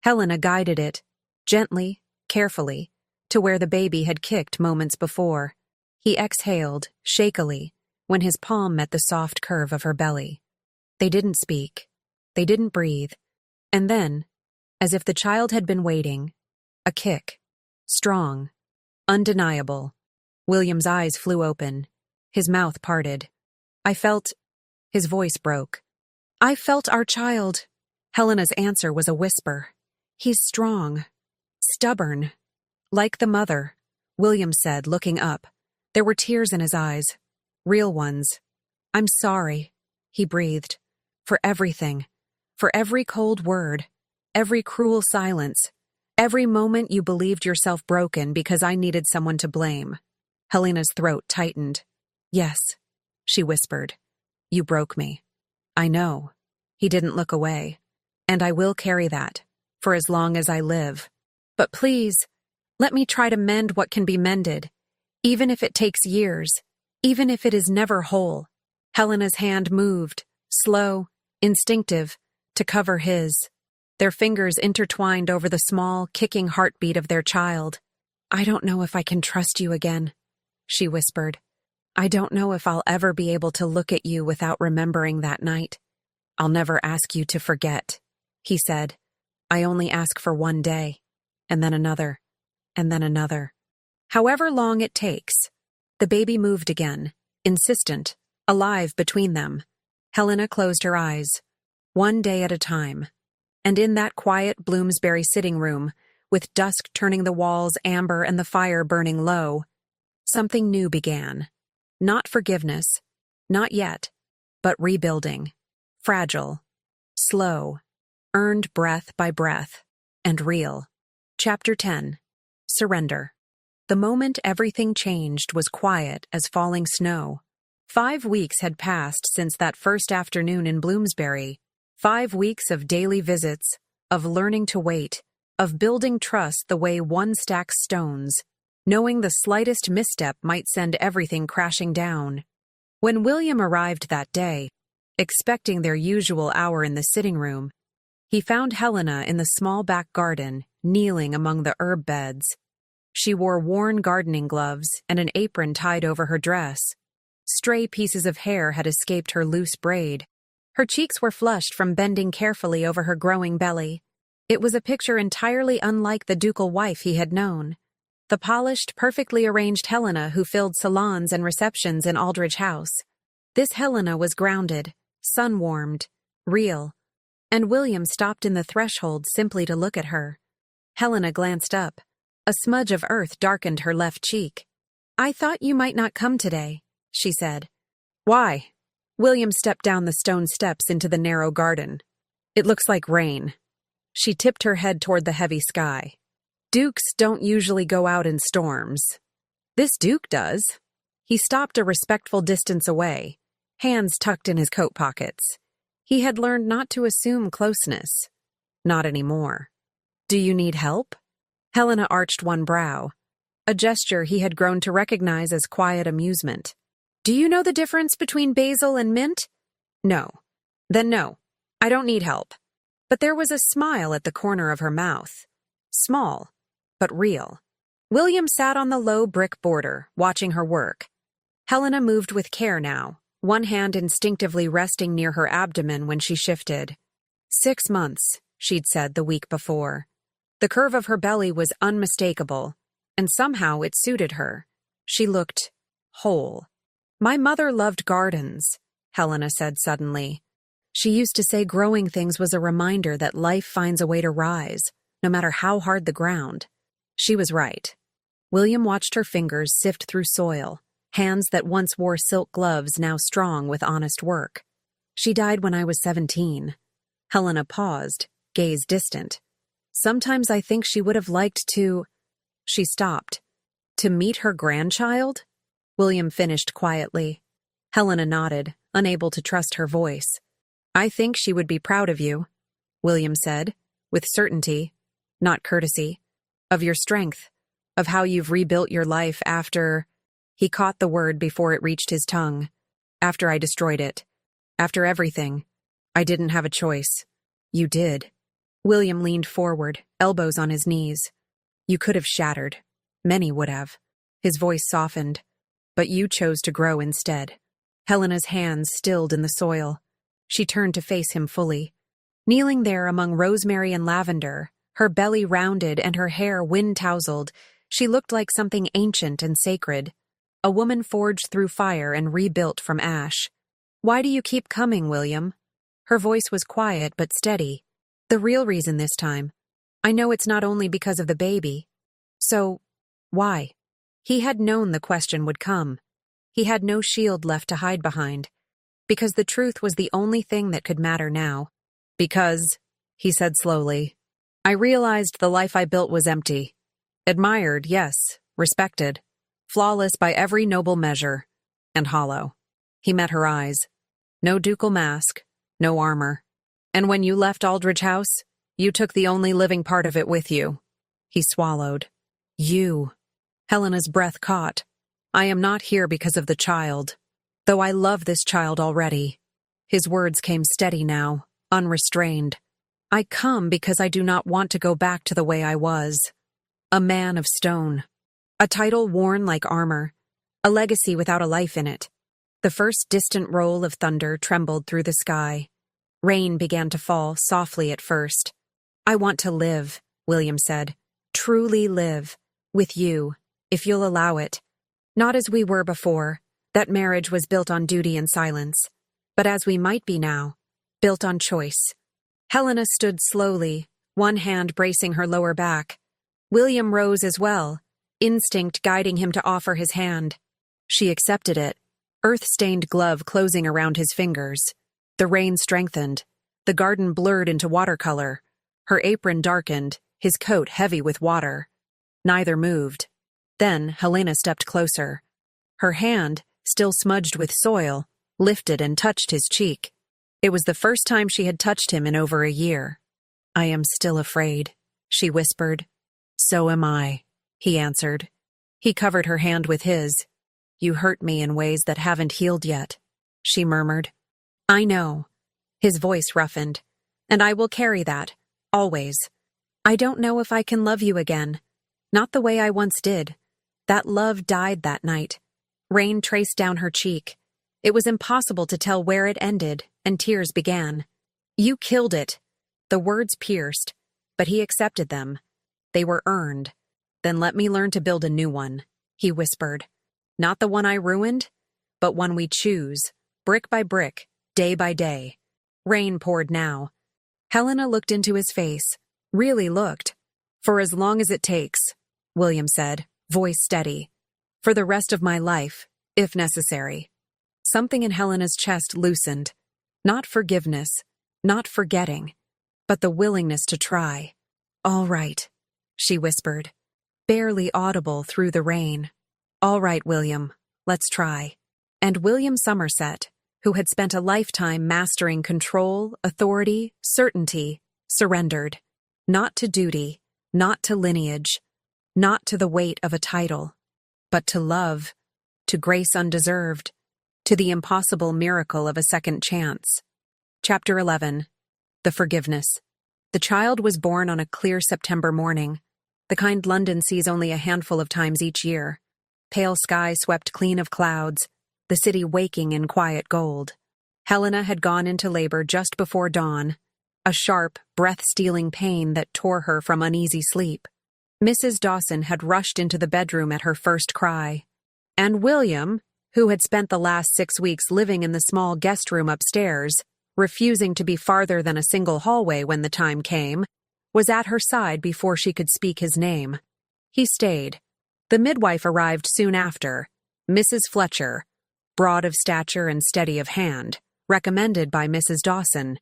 Helena guided it, gently, carefully, to where the baby had kicked moments before. He exhaled, shakily, when his palm met the soft curve of her belly. They didn't speak. They didn't breathe. And then, as if the child had been waiting, a kick. Strong. Undeniable. William's eyes flew open. His mouth parted. His voice broke. I felt our child. Helena's answer was a whisper. He's strong. Stubborn. Like the mother, William said, looking up. There were tears in his eyes. Real ones. I'm sorry, he breathed. For everything. For every cold word. Every cruel silence. Every moment you believed yourself broken because I needed someone to blame. Helena's throat tightened. Yes, she whispered. You broke me. I know. He didn't look away. And I will carry that, for as long as I live. But please, let me try to mend what can be mended, even if it takes years, even if it is never whole. Helena's hand moved, slow, instinctive, to cover his. Their fingers intertwined over the small, kicking heartbeat of their child. I don't know if I can trust you again, she whispered. I don't know if I'll ever be able to look at you without remembering that night. I'll never ask you to forget, he said. I only ask for one day, and then another, and then another. However long it takes. The baby moved again, insistent, alive between them. Helena closed her eyes, one day at a time. And in that quiet Bloomsbury sitting room, with dusk turning the walls amber and the fire burning low, something new began. Not forgiveness, not yet, but rebuilding. Fragile, slow, earned breath by breath, and real. Chapter 10. Surrender. The moment everything changed was quiet as falling snow. 5 weeks had passed since that first afternoon in Bloomsbury. 5 weeks of daily visits, of learning to wait, of building trust the way one stacks stones, knowing the slightest misstep might send everything crashing down. When William arrived that day, expecting their usual hour in the sitting room, he found Helena in the small back garden, kneeling among the herb beds. She wore worn gardening gloves and an apron tied over her dress. Stray pieces of hair had escaped her loose braid. Her cheeks were flushed from bending carefully over her growing belly. It was a picture entirely unlike the ducal wife he had known. The polished, perfectly arranged Helena who filled salons and receptions in Aldridge House. This Helena was grounded, sun-warmed, real. And William stopped in the threshold simply to look at her. Helena glanced up. A smudge of earth darkened her left cheek. I thought you might not come today, she said. Why? William stepped down the stone steps into the narrow garden. It looks like rain. She tipped her head toward the heavy sky. Dukes don't usually go out in storms. This Duke does. He stopped a respectful distance away, hands tucked in his coat pockets. He had learned not to assume closeness. Not anymore. Do you need help? Helena arched one brow, a gesture he had grown to recognize as quiet amusement. Do you know the difference between basil and mint? No. Then no, I don't need help. But there was a smile at the corner of her mouth. Small, but real. William sat on the low brick border, watching her work. Helena moved with care now, one hand instinctively resting near her abdomen when she shifted. 6 months, she'd said the week before. The curve of her belly was unmistakable, and somehow it suited her. She looked whole. My mother loved gardens, Helena said suddenly. She used to say growing things was a reminder that life finds a way to rise, no matter how hard the ground. She was right. William watched her fingers sift through soil, hands that once wore silk gloves now strong with honest work. She died when I was 17. Helena paused, gaze distant. Sometimes I think she would have liked to... She stopped. To meet her grandchild? William finished quietly. Helena nodded, unable to trust her voice. I think she would be proud of you, William said, with certainty, not courtesy, of your strength, of how you've rebuilt your life after... He caught the word before it reached his tongue. After I destroyed it. After everything. I didn't have a choice. You did. William leaned forward, elbows on his knees. You could have shattered. Many would have. His voice softened. But you chose to grow instead. Helena's hands stilled in the soil. She turned to face him fully. Kneeling there among rosemary and lavender, her belly rounded and her hair wind-tousled, she looked like something ancient and sacred. A woman forged through fire and rebuilt from ash. Why do you keep coming, William? Her voice was quiet but steady. The real reason this time. I know it's not only because of the baby. So, why? He had known the question would come. He had no shield left to hide behind. Because the truth was the only thing that could matter now. Because, he said slowly, I realized the life I built was empty. Admired, yes, respected. Flawless by every noble measure, and hollow. He met her eyes. No ducal mask, no armor. And when you left Aldridge House, you took the only living part of it with you. He swallowed. You. Helena's breath caught. I am not here because of the child, though I love this child already. His words came steady now, unrestrained. I come because I do not want to go back to the way I was. A man of stone. A title worn like armor, a legacy without a life in it. The first distant roll of thunder trembled through the sky. Rain began to fall, softly at first. I want to live, William said. Truly live. With you, if you'll allow it. Not as we were before. That marriage was built on duty and silence. But as we might be now. Built on choice. Helena stood slowly, one hand bracing her lower back. William rose as well. Instinct guiding him to offer his hand. She accepted it, earth-stained glove closing around his fingers. The rain strengthened. The garden blurred into watercolor. Her apron darkened, his coat heavy with water. Neither moved. Then Helena stepped closer. Her hand, still smudged with soil, lifted and touched his cheek. It was the first time she had touched him in over a year. I am still afraid, she whispered. So am I. He answered. He covered her hand with his. You hurt me in ways that haven't healed yet, she murmured. I know. His voice roughened. And I will carry that, always. I don't know if I can love you again. Not the way I once did. That love died that night. Rain traced down her cheek. It was impossible to tell where it ended, and tears began. You killed it. The words pierced, but he accepted them. They were earned. Then let me learn to build a new one, he whispered. Not the one I ruined, but one we choose, brick by brick, day by day. Rain poured now. Helena looked into his face, really looked. For as long as it takes, William said, voice steady. For the rest of my life, if necessary. Something in Helena's chest loosened. Not forgiveness, not forgetting, but the willingness to try. All right, she whispered. Barely audible through the rain. All right, William, let's try. And William Somerset, who had spent a lifetime mastering control, authority, certainty, surrendered. Not to duty, not to lineage, not to the weight of a title, but to love, to grace undeserved, to the impossible miracle of a second chance. Chapter 11. The Forgiveness. The child was born on a clear September morning, the kind London sees only a handful of times each year. Pale sky swept clean of clouds, the city waking in quiet gold. Helena had gone into labor just before dawn, a sharp, breath-stealing pain that tore her from uneasy sleep. Mrs. Dawson had rushed into the bedroom at her first cry. And William, who had spent the last 6 weeks living in the small guest room upstairs, refusing to be farther than a single hallway when the time came, was at her side before she could speak his name. He stayed. The midwife arrived soon after, Mrs. Fletcher, broad of stature and steady of hand, recommended by Mrs. Dawson.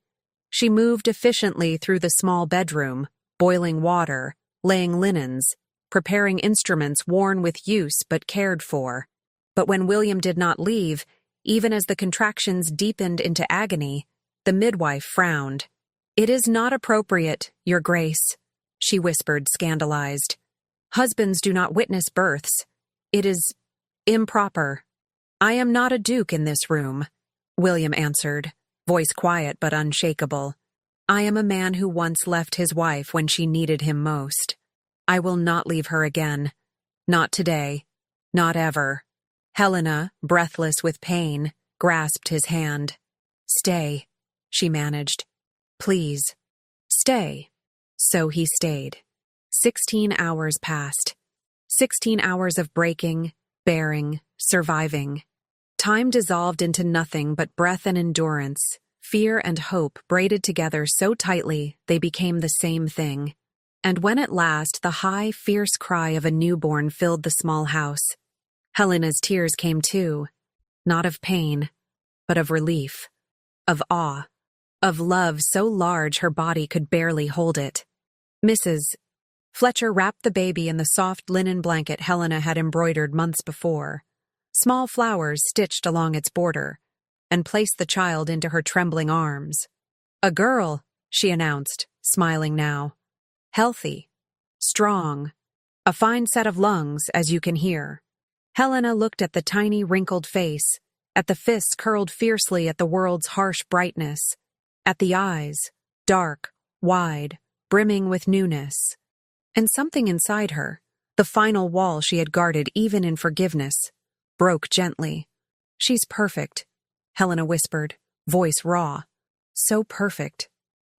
She moved efficiently through the small bedroom, boiling water, laying linens, preparing instruments worn with use but cared for. But when William did not leave, even as the contractions deepened into agony, the midwife frowned. "It is not appropriate, Your Grace," she whispered, scandalized. "Husbands do not witness births. It is improper." "I am not a duke in this room," William answered, voice quiet but unshakable. "I am a man who once left his wife when she needed him most. I will not leave her again. Not today. Not ever." Helena, breathless with pain, grasped his hand. "Stay," she managed. "Please, stay." So he stayed. 16 hours passed. 16 hours of breaking, bearing, surviving. Time dissolved into nothing but breath and endurance, fear and hope braided together so tightly they became the same thing. And when at last the high, fierce cry of a newborn filled the small house, Helena's tears came too, not of pain, but of relief, of awe, of love so large her body could barely hold it. Mrs. Fletcher wrapped the baby in the soft linen blanket Helena had embroidered months before, small flowers stitched along its border, and placed the child into her trembling arms. "A girl," she announced, smiling now. "Healthy, strong, a fine set of lungs, as you can hear." Helena looked at the tiny, wrinkled face, at the fists curled fiercely at the world's harsh brightness, at the eyes, dark, wide, brimming with newness. And something inside her, the final wall she had guarded even in forgiveness, broke gently. "She's perfect," Helena whispered, voice raw. "So perfect."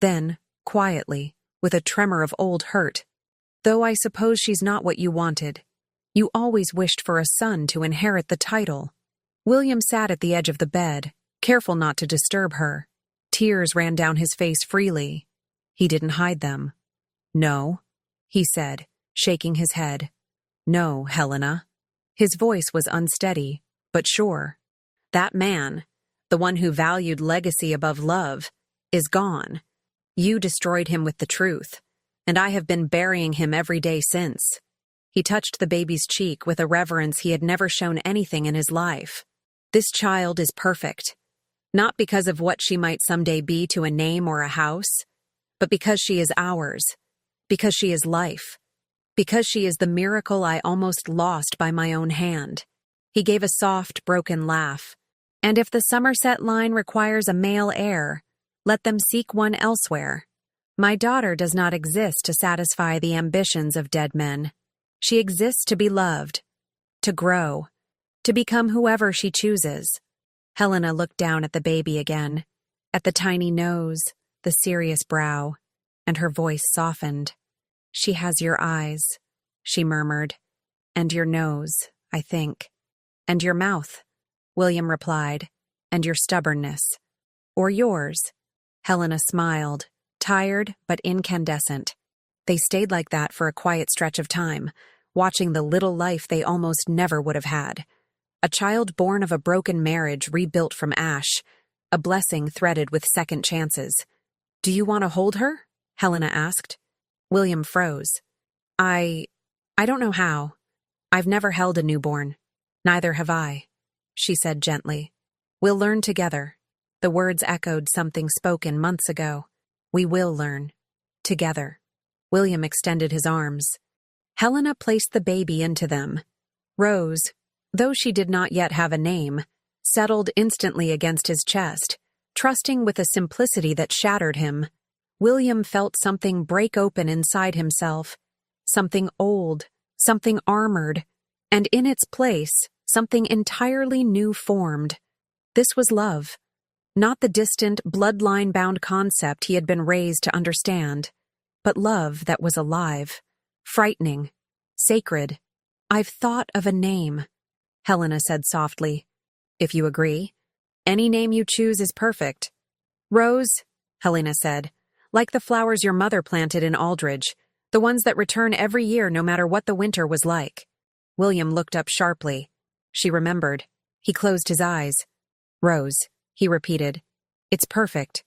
Then, quietly, with a tremor of old hurt, "Though I suppose she's not what you wanted. You always wished for a son to inherit the title." William sat at the edge of the bed, careful not to disturb her. Tears ran down his face freely. He didn't hide them. "No," he said, shaking his head. "No, Helena." His voice was unsteady, but sure. "That man, the one who valued legacy above love, is gone. You destroyed him with the truth, and I have been burying him every day since." He touched the baby's cheek with a reverence he had never shown anything in his life. "This child is perfect, not because of what she might someday be to a name or a house, but because she is ours, because she is life, because she is the miracle I almost lost by my own hand." He gave a soft, broken laugh. "And if the Somerset line requires a male heir, let them seek one elsewhere. My daughter does not exist to satisfy the ambitions of dead men. She exists to be loved, to grow, to become whoever she chooses." Helena looked down at the baby again, at the tiny nose, the serious brow, and her voice softened. "She has your eyes," she murmured, "and your nose, I think. And your mouth," William replied, "and your stubbornness." "Or yours." Helena smiled, tired but incandescent. They stayed like that for a quiet stretch of time, watching the little life they almost never would have had. A child born of a broken marriage rebuilt from ash, a blessing threaded with second chances. "Do you want to hold her?" Helena asked. William froze. I don't know how. I've never held a newborn. Neither have I," she said gently. "We'll learn together." The words echoed something spoken months ago. "We will learn. Together." William extended his arms. Helena placed the baby into them. Rose, though she did not yet have a name, settled instantly against his chest, trusting with a simplicity that shattered him. William felt something break open inside himself, something old, something armored, and in its place, something entirely new formed. This was love, not the distant, bloodline-bound concept he had been raised to understand, but love that was alive, frightening, sacred. "I've thought of a name," Helena said softly. "If you agree, any name you choose is perfect." "Rose," Helena said, "like the flowers your mother planted in Aldridge, the ones that return every year no matter what the winter was like." William looked up sharply. She remembered. He closed his eyes. Rose, he repeated. It's perfect.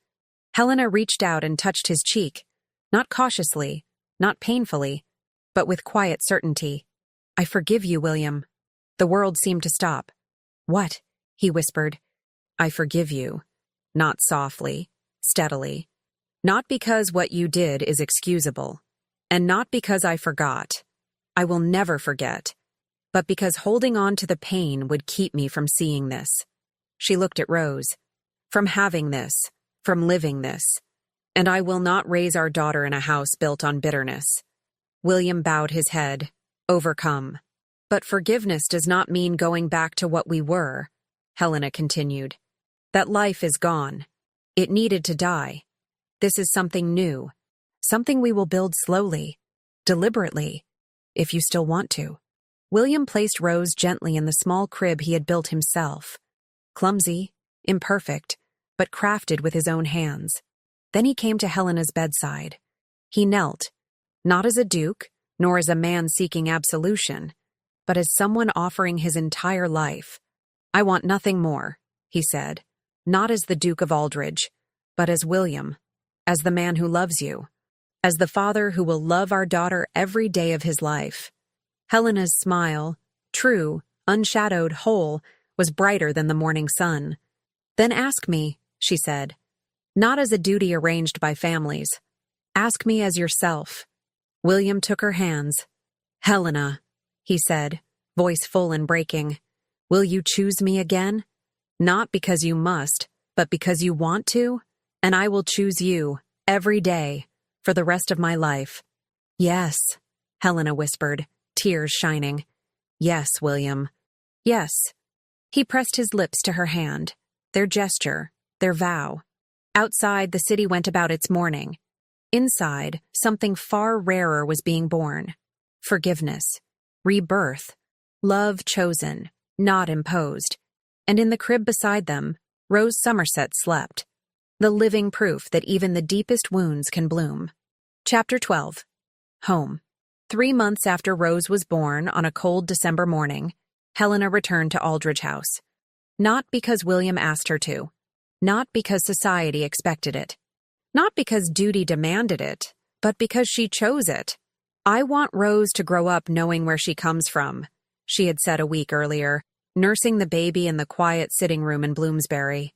Helena reached out and touched his cheek, not cautiously, not painfully, but with quiet certainty. I forgive you, William. The world seemed to stop. What? He whispered. I forgive you. Not softly, steadily. Not because what you did is excusable, and not because I forgot. I will never forget, but because holding on to the pain would keep me from seeing this. She looked at Rose. From having this, from living this. And I will not raise our daughter in a house built on bitterness. William bowed his head, overcome. But forgiveness does not mean going back to what we were, Helena continued. That life is gone. It needed to die. This is something new, something we will build slowly, deliberately, if you still want to. William placed Rose gently in the small crib he had built himself. Clumsy, imperfect, but crafted with his own hands. Then he came to Helena's bedside. He knelt, not as a duke, nor as a man seeking absolution, but as someone offering his entire life. I want nothing more, he said, not as the Duke of Aldridge, but as William, as the man who loves you, as the father who will love our daughter every day of his life. Helena's smile, true, unshadowed, whole, was brighter than the morning sun. Then ask me, she said, not as a duty arranged by families. Ask me as yourself. William took her hands. Helena, he said, voice full and breaking, will you choose me again? Not because you must, but because you want to? And I will choose you, every day, for the rest of my life. Yes, Helena whispered, tears shining. Yes, William. Yes. He pressed his lips to her hand, their gesture, their vow. Outside, the city went about its mourning. Inside, something far rarer was being born. Forgiveness, rebirth, love chosen, not imposed. And in the crib beside them, Rose Somerset slept. The living proof that even the deepest wounds can bloom. Chapter 12. Home. 3 months after Rose was born, on a cold December morning, Helena returned to Aldridge House. Not because William asked her to. Not because society expected it. Not because duty demanded it, but because she chose it. I want Rose to grow up knowing where she comes from, she had said a week earlier, nursing the baby in the quiet sitting room in Bloomsbury.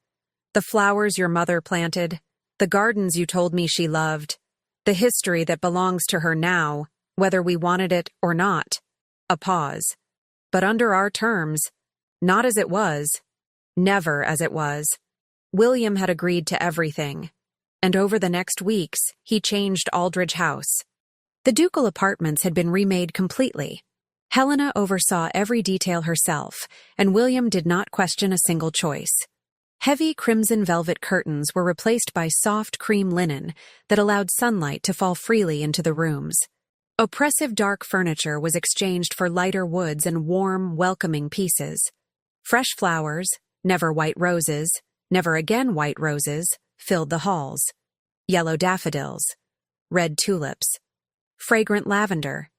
The flowers your mother planted, the gardens you told me she loved, the history that belongs to her now, whether we wanted it or not. A pause. But under our terms, not as it was, never as it was. William had agreed to everything, and over the next weeks, he changed Aldridge House. The ducal apartments had been remade completely. Helena oversaw every detail herself, and William did not question a single choice. Heavy crimson velvet curtains were replaced by soft cream linen that allowed sunlight to fall freely into the rooms. Oppressive dark furniture was exchanged for lighter woods and warm, welcoming pieces. Fresh flowers, never white roses, never again white roses, filled the halls. Yellow daffodils, red tulips, fragrant lavender.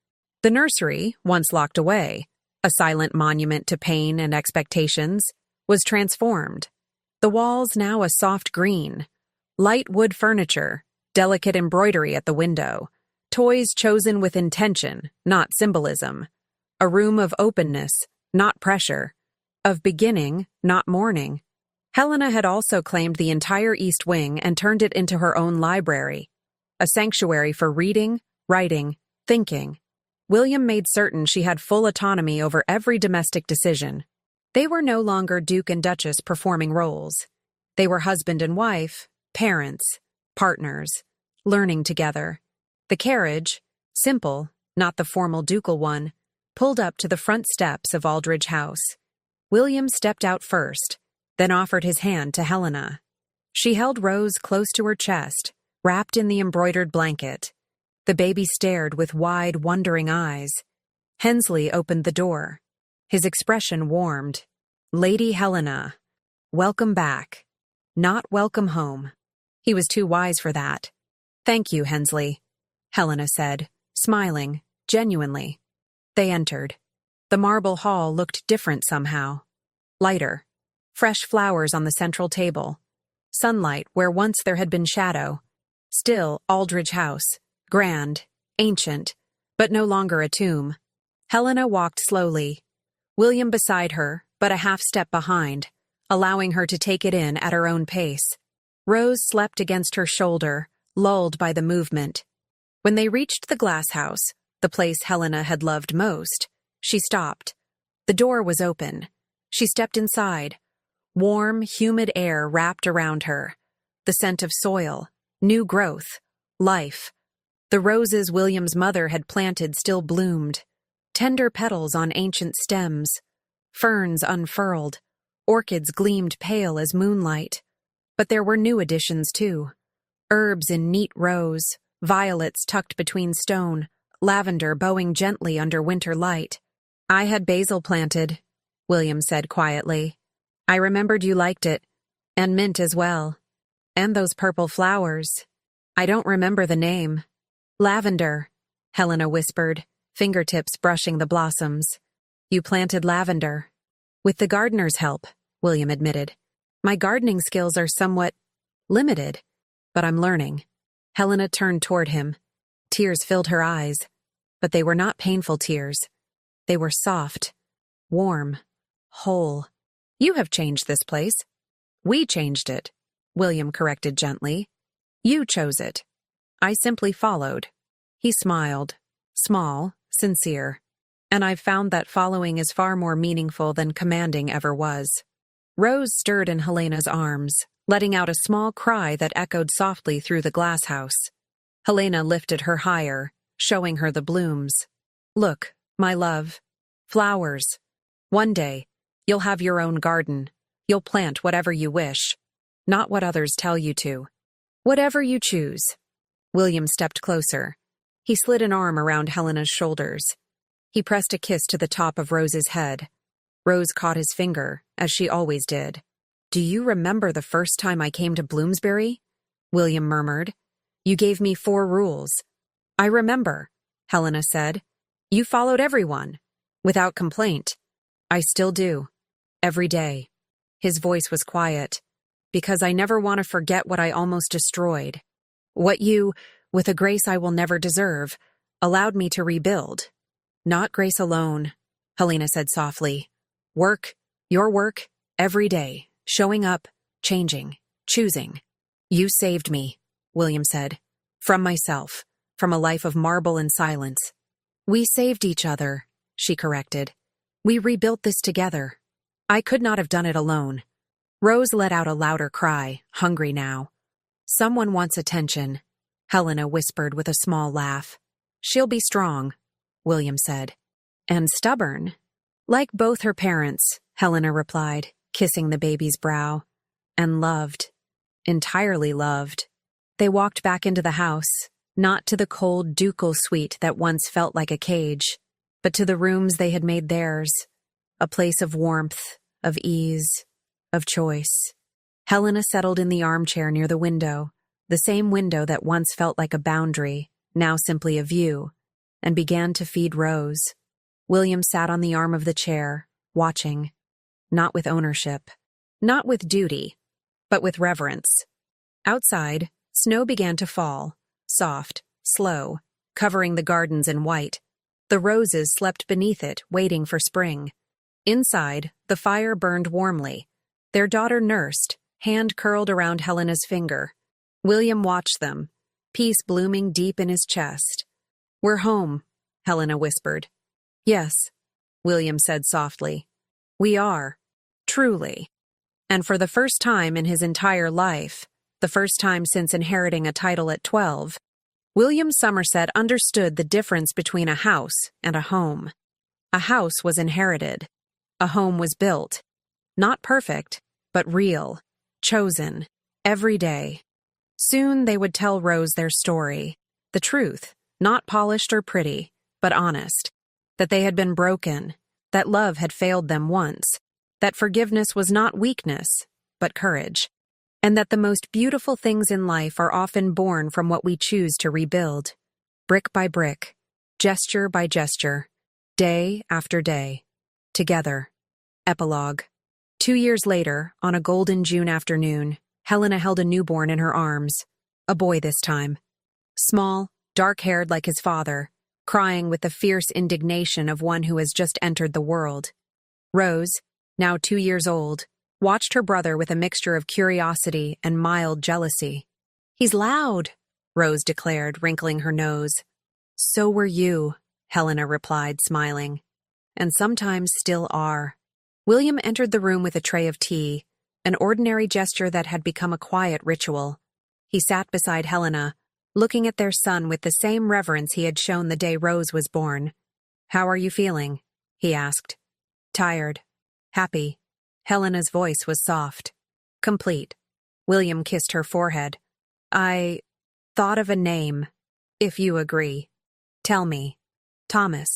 The nursery, once locked away, a silent monument to pain and expectations, was transformed. The walls now a soft green. Light wood furniture, delicate embroidery at the window. Toys chosen with intention, not symbolism. A room of openness, not pressure. Of beginning, not mourning. Helena had also claimed the entire East Wing and turned it into her own library. A sanctuary for reading, writing, thinking. William made certain she had full autonomy over every domestic decision. They were no longer Duke and Duchess performing roles. They were husband and wife, parents, partners, learning together. The carriage, simple, not the formal ducal one, pulled up to the front steps of Aldridge House. William stepped out first, then offered his hand to Helena. She held Rose close to her chest, wrapped in the embroidered blanket. The baby stared with wide, wondering eyes. Hensley opened the door. His expression warmed. Lady Helena. Welcome back. Not welcome home. He was too wise for that. Thank you, Hensley, Helena said, smiling, genuinely. They entered. The marble hall looked different somehow. Lighter. Fresh flowers on the central table. Sunlight where once there had been shadow. Still Aldridge House. Grand. Ancient. But no longer a tomb. Helena walked slowly. William beside her, but a half step behind, allowing her to take it in at her own pace. Rose slept against her shoulder, lulled by the movement. When they reached the glass house, the place Helena had loved most, she stopped. The door was open. She stepped inside. Warm, humid air wrapped around her. The scent of soil, new growth, life. The roses William's mother had planted still bloomed. Tender petals on ancient stems. Ferns unfurled. Orchids gleamed pale as moonlight. But there were new additions, too. Herbs in neat rows, violets tucked between stone, lavender bowing gently under winter light. "I had basil planted," William said quietly. "I remembered you liked it. And mint as well. And those purple flowers. I don't remember the name." "Lavender," Helena whispered, fingertips brushing the blossoms. "You planted lavender." "With the gardener's help," William admitted. "My gardening skills are somewhat limited, but I'm learning." Helena turned toward him. Tears filled her eyes, but they were not painful tears. They were soft, warm, whole. "You have changed this place." "We changed it," William corrected gently. "You chose it. I simply followed." He smiled, small, sincere. "And I've found that following is far more meaningful than commanding ever was." Rose stirred in Helena's arms, letting out a small cry that echoed softly through the glass house. Helena lifted her higher, showing her the blooms. "Look, my love. Flowers. One day, you'll have your own garden. You'll plant whatever you wish. Not what others tell you to. Whatever you choose." William stepped closer. He slid an arm around Helena's shoulders. He pressed a kiss to the top of Rose's head. Rose caught his finger, as she always did. "Do you remember the first time I came to Bloomsbury?" William murmured. "You gave me 4 rules." "I remember," Helena said. "You followed everyone, without complaint." "I still do. Every day." His voice was quiet. "Because I never want to forget what I almost destroyed. What you, with a grace I will never deserve, allowed me to rebuild." "Not grace alone," Helena said softly. "Work, your work, every day, showing up, changing, choosing." "You saved me," William said. "From myself, from a life of marble and silence." "We saved each other," she corrected. "We rebuilt this together. I could not have done it alone." Rose let out a louder cry, hungry now. "Someone wants attention," Helena whispered with a small laugh. "She'll be strong," William said. "And stubborn." "Like both her parents," Helena replied, kissing the baby's brow. "And loved. Entirely loved." They walked back into the house, not to the cold ducal suite that once felt like a cage, but to the rooms they had made theirs, a place of warmth, of ease, of choice. Helena settled in the armchair near the window, the same window that once felt like a boundary, now simply a view, and began to feed Rose. William sat on the arm of the chair, watching, not with ownership, not with duty, but with reverence. Outside, snow began to fall, soft, slow, covering the gardens in white. The roses slept beneath it, waiting for spring. Inside, the fire burned warmly. Their daughter nursed, hand curled around Helena's finger. William watched them, peace blooming deep in his chest. "We're home," Helena whispered. "Yes," William said softly. "We are. Truly." And for the first time in his entire life, the first time since inheriting a title at 12, William Somerset understood the difference between a house and a home. A house was inherited. A home was built. Not perfect, but real, chosen, every day. Soon they would tell Rose their story, the truth, not polished or pretty, but honest, that they had been broken, that love had failed them once, that forgiveness was not weakness, but courage, and that the most beautiful things in life are often born from what we choose to rebuild, brick by brick, gesture by gesture, Day after day. Together. Epilogue. 2 years later, on a golden June afternoon, Helena held a newborn in her arms. A boy this time. Small, dark-haired like his father, crying with the fierce indignation of one who has just entered the world. Rose, now 2 years old, watched her brother with a mixture of curiosity and mild jealousy. "He's loud," Rose declared, wrinkling her nose. "So were you," Helena replied, smiling. "And sometimes still are." William entered the room with a tray of tea, an ordinary gesture that had become a quiet ritual. He sat beside Helena, looking at their son with the same reverence he had shown the day Rose was born. "How are you feeling?" he asked. "Tired. Happy." Helena's voice was soft. "Complete." William kissed her forehead. "I thought of a name, if you agree." "Tell me." "Thomas.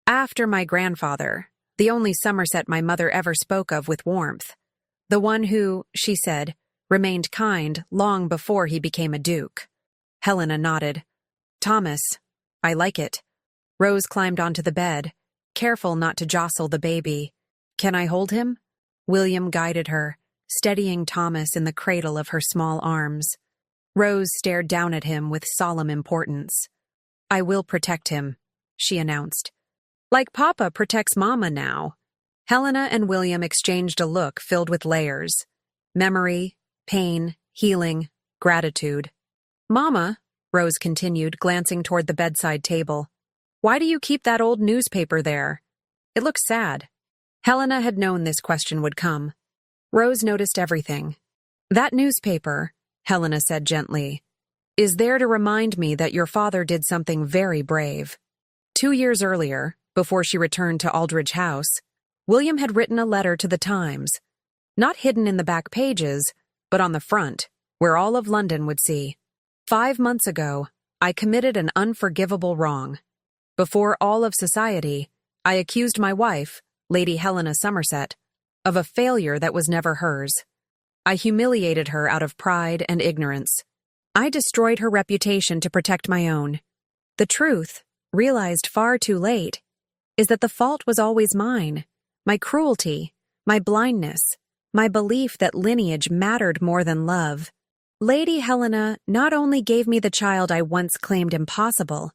After my grandfather, the only Somerset my mother ever spoke of with warmth. The one who, she said, remained kind long before he became a duke." Helena nodded. "Thomas. I like it." Rose climbed onto the bed, careful not to jostle the baby. "Can I hold him?" William guided her, steadying Thomas in the cradle of her small arms. Rose stared down at him with solemn importance. "I will protect him," she announced. "Like Papa protects Mama now." Helena and William exchanged a look filled with layers. Memory, pain, healing, gratitude. "Mama," Rose continued, glancing toward the bedside table, "why do you keep that old newspaper there? It looks sad." Helena had known this question would come. Rose noticed everything. "That newspaper," Helena said gently, "is there to remind me that your father did something very brave." 2 years earlier, before she returned to Aldridge House, William had written a letter to the Times, not hidden in the back pages, but on the front, where all of London would see. 5 months ago, I committed an unforgivable wrong. Before all of society, I accused my wife, Lady Helena Somerset, of a failure that was never hers. I humiliated her out of pride and ignorance. I destroyed her reputation to protect my own. The truth, realized far too late, is that the fault was always mine. My cruelty, my blindness, my belief that lineage mattered more than love. Lady Helena not only gave me the child I once claimed impossible,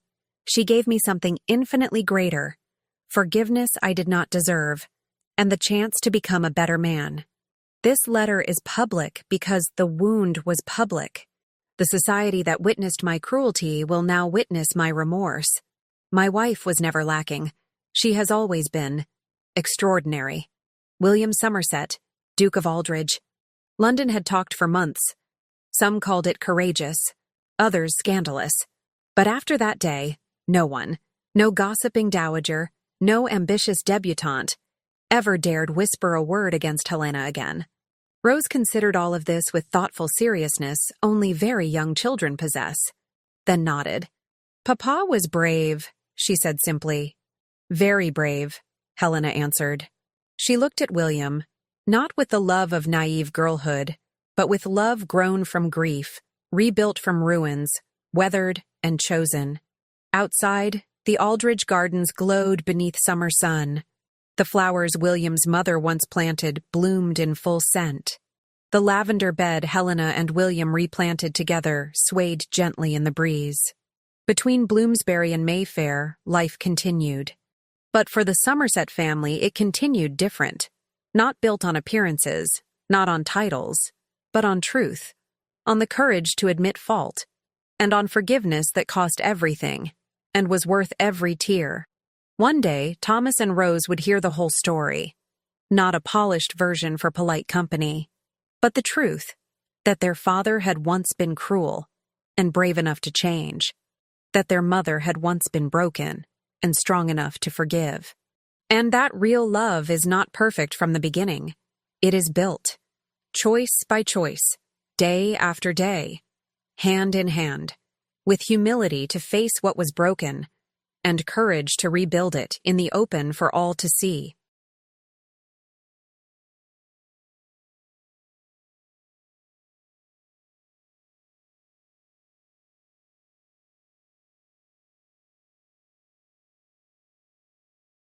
she gave me something infinitely greater, forgiveness I did not deserve, and the chance to become a better man. This letter is public because the wound was public. The society that witnessed my cruelty will now witness my remorse. My wife was never lacking. She has always been extraordinary. William Somerset, Duke of Aldridge. London had talked for months. Some called it courageous, others scandalous. But after that day, no one, no gossiping dowager, no ambitious debutante, ever dared whisper a word against Helena again. Rose considered all of this with thoughtful seriousness only very young children possess, then nodded. "Papa was brave," she said simply. "Very brave," Helena answered. She looked at William, not with the love of naive girlhood, but with love grown from grief, rebuilt from ruins, weathered and chosen. Outside, the Aldridge gardens glowed beneath summer sun. The flowers William's mother once planted bloomed in full scent. The lavender bed Helena and William replanted together swayed gently in the breeze. Between Bloomsbury and Mayfair, life continued. But for the Somerset family, it continued different. Not built on appearances, not on titles, but on truth, on the courage to admit fault, and on forgiveness that cost everything, and was worth every tear. One day, Thomas and Rose would hear the whole story. Not a polished version for polite company, but the truth, that their father had once been cruel and brave enough to change, that their mother had once been broken and strong enough to forgive. And that real love is not perfect from the beginning. It is built, choice by choice, day after day, hand in hand, with humility to face what was broken, and courage to rebuild it in the open for all to see.